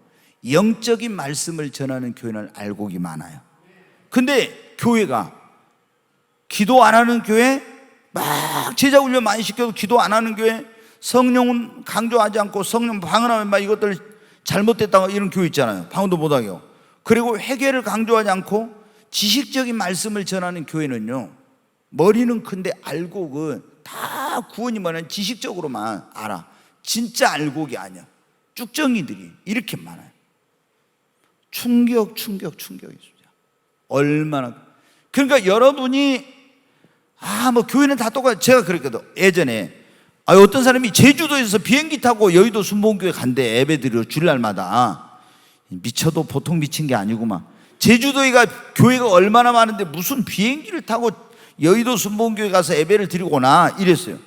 영적인 말씀을 전하는 교회는 알곡이 많아요. 근데 교회가 기도 안 하는 교회, 막 제자 훈련 많이 시켜도 기도 안 하는 교회, 성령은 강조하지 않고 성령 방언하면 막 이것들 잘못됐다고 이런 교회 있잖아요. 방언도 못하게 하고. 그리고 회개를 강조하지 않고 지식적인 말씀을 전하는 교회는요, 머리는 큰데 알곡은 다 구원이 뭐냐면 지식적으로만 알아. 진짜 알곡이 아니야. 쭉정이들이 이렇게 많아요. 충격이죠. 얼마나. 그러니까 여러분이 뭐 교회는 다 똑같아요. 제가 그랬거든. 예전에 어떤 사람이 제주도에서 비행기 타고 여의도 순복음교회 간대. 예배드려 주일날마다. 미쳐도 보통 미친 게 아니구만. 제주도가 교회가 얼마나 많은데 무슨 비행기를 타고 여의도 순복음교회 가서 예배를 드리고 오나 이랬어요.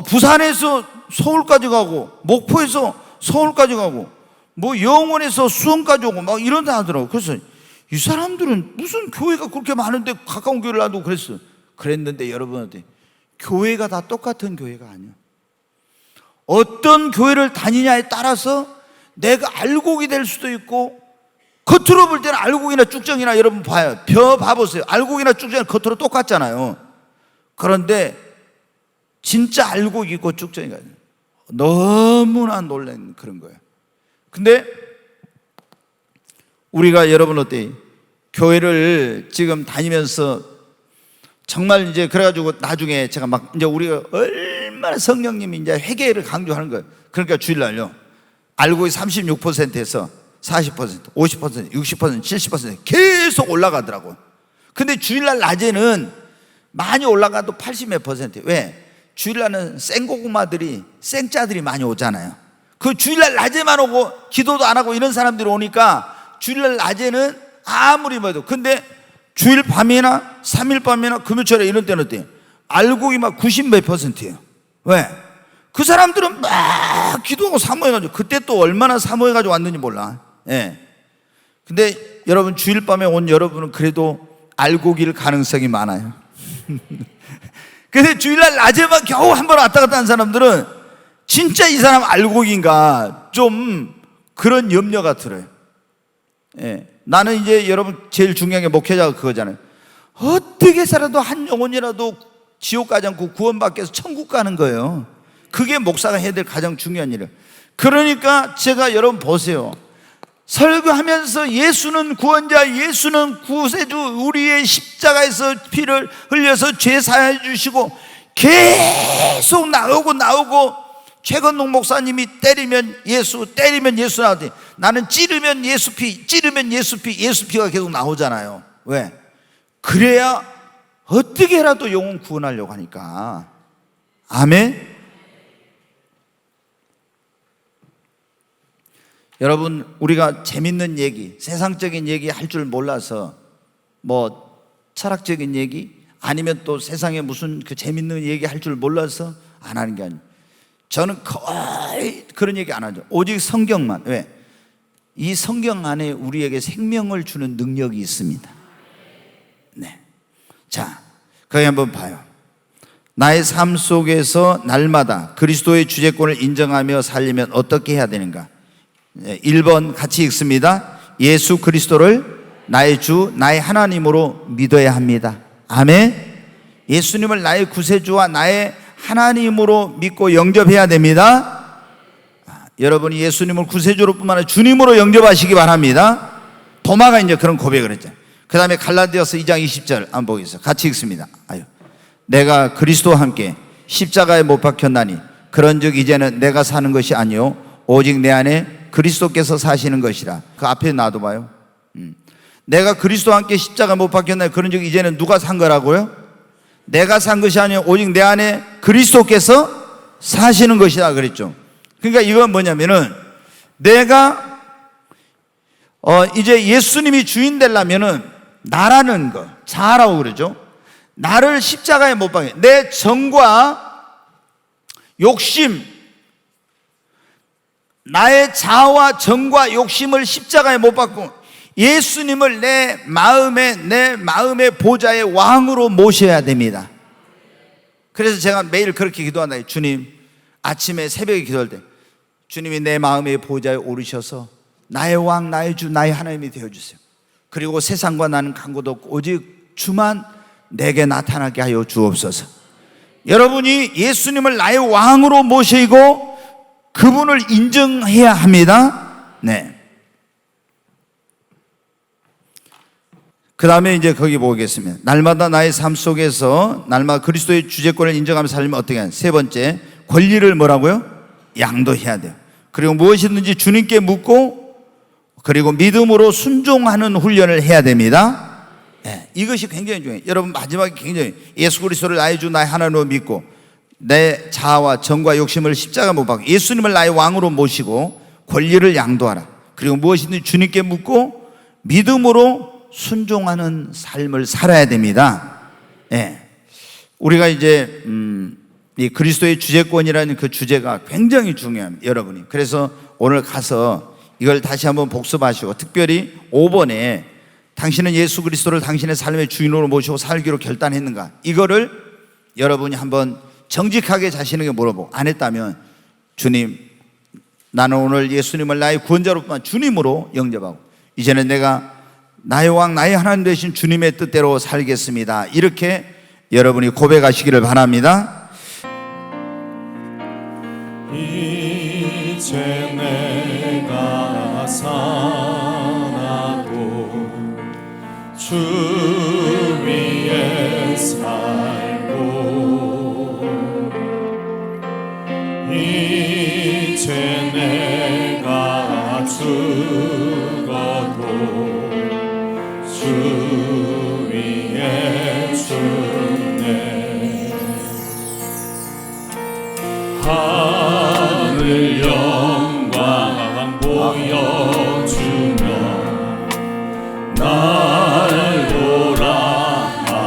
부산에서 서울까지 가고, 목포에서 서울까지 가고, 뭐 영원에서 수원까지 오고 막 이런 데 하더라고. 그래서 이 사람들은 무슨 교회가 그렇게 많은데 가까운 교회를 놔두고 그랬어. 그랬는데 여러분한테 교회가 다 똑같은 교회가 아니야. 어떤 교회를 다니냐에 따라서 내가 알곡이 될 수도 있고, 겉으로 볼 때는 알곡이나 쭉정이나 여러분 봐요. 봐보세요. 알곡이나 쭉정이나 겉으로 똑같잖아요. 그런데 진짜 알곡이 있고 쭉정이가 있어요. 너무나 놀란 그런 거예요. 근데 우리가 여러분 어때요? 교회를 지금 다니면서 정말 이제 그래가지고 나중에 제가 막 이제 우리가 얼마나 성령님이 이제 회개를 강조하는 거예요. 그러니까 주일날요, 알곡이 36%에서 40%, 50%, 60%, 70% 계속 올라가더라고요. 근데 주일날 낮에는 많이 올라가도 80몇 %. 왜? 주일날은 생고구마들이, 생짜들이 많이 오잖아요. 그 주일날 낮에만 오고 기도도 안 하고 이런 사람들이 오니까 주일날 낮에는 아무리 봐도. 근데 주일 밤이나 3일 밤이나 금요일에 이런 때는 어때요? 알곡이 막 90몇 %예요. 왜? 그 사람들은 막 기도하고 사모해가지고, 그때 또 얼마나 사모해가지고 왔는지 몰라. 예. 근데 여러분 주일 밤에 온 여러분은 그래도 알곡일 가능성이 많아요. 근데 주일날 낮에만 겨우 한 번 왔다 갔다 하는 사람들은 진짜 이 사람 알곡인가 좀 그런 염려가 들어요. 예. 나는 이제 여러분 제일 중요한 게 목회자가 그거잖아요. 어떻게 살아도 한 영혼이라도 지옥 가지 않고 구원받기 위해서 천국 가는 거예요. 그게 목사가 해야 될 가장 중요한 일이에요. 그러니까 제가 여러분 보세요. 설교하면서 예수는 구원자, 예수는 구세주, 우리의 십자가에서 피를 흘려서 죄 사해 주시고 계속 나오고, 최건동 목사님이 때리면 예수 나오더니 나는 찌르면 예수 피가 계속 나오잖아요. 왜? 그래야 어떻게라도 영혼 구원하려고 하니까. 아멘. 여러분, 우리가 재밌는 얘기, 세상적인 얘기 할 줄 몰라서 뭐 철학적인 얘기 아니면 또 세상에 무슨 그 재밌는 얘기 할 줄 몰라서 안 하는 게 아니에요. 저는 거의 그런 얘기 안 하죠. 오직 성경만. 왜? 이 성경 안에 우리에게 생명을 주는 능력이 있습니다. 네. 자, 거기 한번 봐요. 나의 삶 속에서 날마다 그리스도의 주재권을 인정하며 살려면 어떻게 해야 되는가? 1번 같이 읽습니다. 예수 그리스도를 나의 주, 나의 하나님으로 믿어야 합니다. 아멘. 예수님을 나의 구세주와 나의 하나님으로 믿고 영접해야 됩니다. 여러분이 예수님을 구세주로 뿐만 아니라 주님으로 영접하시기 바랍니다. 도마가 이제 그런 고백을 했죠. 그 다음에 갈라디아서 2장 20절 한번 보겠습니다. 같이 읽습니다. 내가 그리스도와 함께 십자가에 못 박혔나니 그런즉 이제는 내가 사는 것이 아니요 오직 내 안에 그리스도께서 사시는 것이라. 그 앞에 놔둬봐요. 내가 그리스도와 함께 십자가에 못 박혔나니 그런즉 이제는 누가 산 거라고요? 내가 산 것이 아니요 오직 내 안에 그리스도께서 사시는 것이다 그랬죠. 그러니까 이건 뭐냐면은 내가 이제 예수님이 주인 되려면은 나라는 거, 자라고 그러죠. 나를 십자가에 못 박혀, 내 정과 욕심, 나의 자아와 정과 욕심을 십자가에 못 박고 예수님을 내 마음의 보좌의 왕으로 모셔야 됩니다. 그래서 제가 매일 그렇게 기도한다. 주님, 아침에 새벽에 기도할 때 주님이 내 마음의 보좌에 오르셔서 나의 왕, 나의 주, 나의 하나님이 되어주세요. 그리고 세상과 나는 간구도 없고 오직 주만 내게 나타나게 하여 주옵소서. 여러분이 예수님을 나의 왕으로 모시고 그분을 인정해야 합니다. 네. 그 다음에 이제 거기 보겠습니다. 날마다 나의 삶 속에서 날마다 그리스도의 주재권을 인정하며 살면 어떻게 하냐. 세 번째, 권리를 뭐라고요? 양도해야 돼요. 그리고 무엇이든지 주님께 묻고 그리고 믿음으로 순종하는 훈련을 해야 됩니다. 네, 이것이 굉장히 중요해요. 여러분, 마지막에 굉장히 예수 그리스도를 나의 주 나의 하나님으로 믿고 내 자아와 정과 욕심을 십자가 못 박고 예수님을 나의 왕으로 모시고 권리를 양도하라. 그리고 무엇이든지 주님께 묻고 믿음으로 순종하는 삶을 살아야 됩니다. 네. 우리가 이제 이 그리스도의 주재권이라는 그 주제가 굉장히 중요합니다, 여러분이. 그래서 오늘 가서 이걸 다시 한번 복습하시고, 특별히 5번에 당신은 예수 그리스도를 당신의 삶의 주인으로 모시고 살기로 결단했는가, 이거를 여러분이 한번 정직하게 자신에게 물어보고, 안 했다면 주님, 나는 오늘 예수님을 나의 구원자로만 주님으로 영접하고 이제는 내가 나의 왕 나의 하나님 되신 주님의 뜻대로 살겠습니다, 이렇게 여러분이 고백하시기를 바랍니다. 이제 내가 살아도 주 위에 살고 이제 내가 죽어도 주 위에 죽네. 하늘 영광 보여주며 날 보라하네.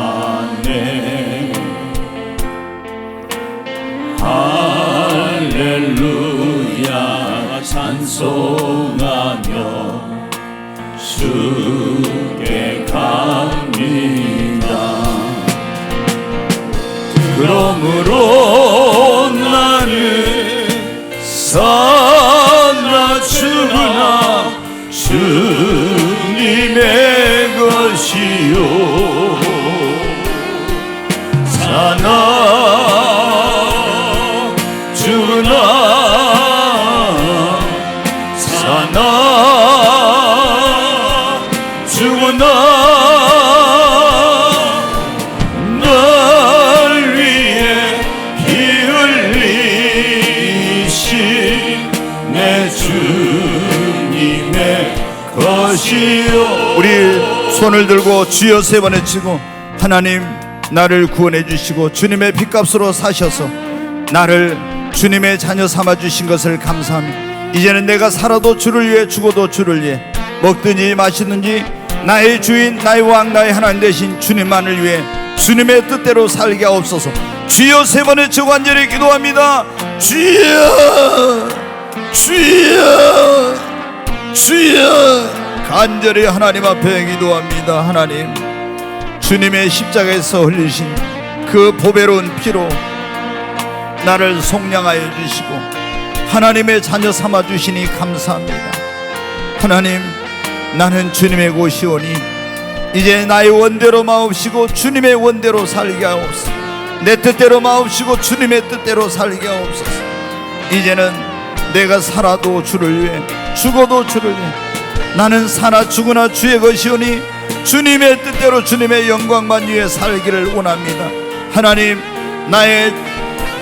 할렐루야 찬송하며 주께 갑니다. 그러므로 나는 살아 죽으나 주님의 것이요 사나 죽으나 사나 죽으나 우리 손을 들고 주여 세 번 외치고, 하나님 나를 구원해 주시고 주님의 핏값으로 사셔서 나를 주님의 자녀 삼아 주신 것을 감사합니다. 이제는 내가 살아도 주를 위해 죽어도 주를 위해 먹든지 마시든지 나의 주인 나의 왕 나의 하나님 되신 주님만을 위해 주님의 뜻대로 살게 하옵소서. 주여 세 번 외치고 간절히 기도합니다. 주여 주여 주여. 간절히 하나님 앞에 기도합니다. 하나님, 주님의 십자가에서 흘리신 그 보배로운 피로 나를 속량하여 주시고 하나님의 자녀 삼아 주시니 감사합니다. 하나님, 나는 주님의 곳이오니 이제 나의 원대로 마옵시고 주님의 원대로 살게 하옵소서. 내 뜻대로 마옵시고 주님의 뜻대로 살게 하옵소서. 이제는 내가 살아도 주를 위해 죽어도 주를 위해 나는 사나 죽으나 주의 것이오니 주님의 뜻대로 주님의 영광만 위해 살기를 원합니다. 하나님, 나의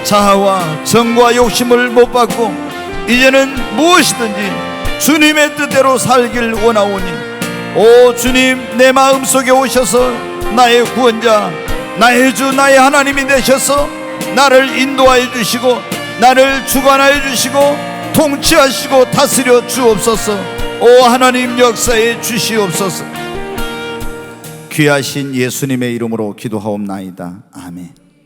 자아와 정과 욕심을 못 받고 이제는 무엇이든지 주님의 뜻대로 살기를 원하오니, 오 주님, 내 마음속에 오셔서 나의 구원자 나의 주 나의 하나님이 되셔서 나를 인도하여 주시고 나를 주관하여 주시고 통치하시고 다스려 주옵소서. 오 하나님, 역사에 주시옵소서. 귀하신 예수님의 이름으로 기도하옵나이다. 아멘.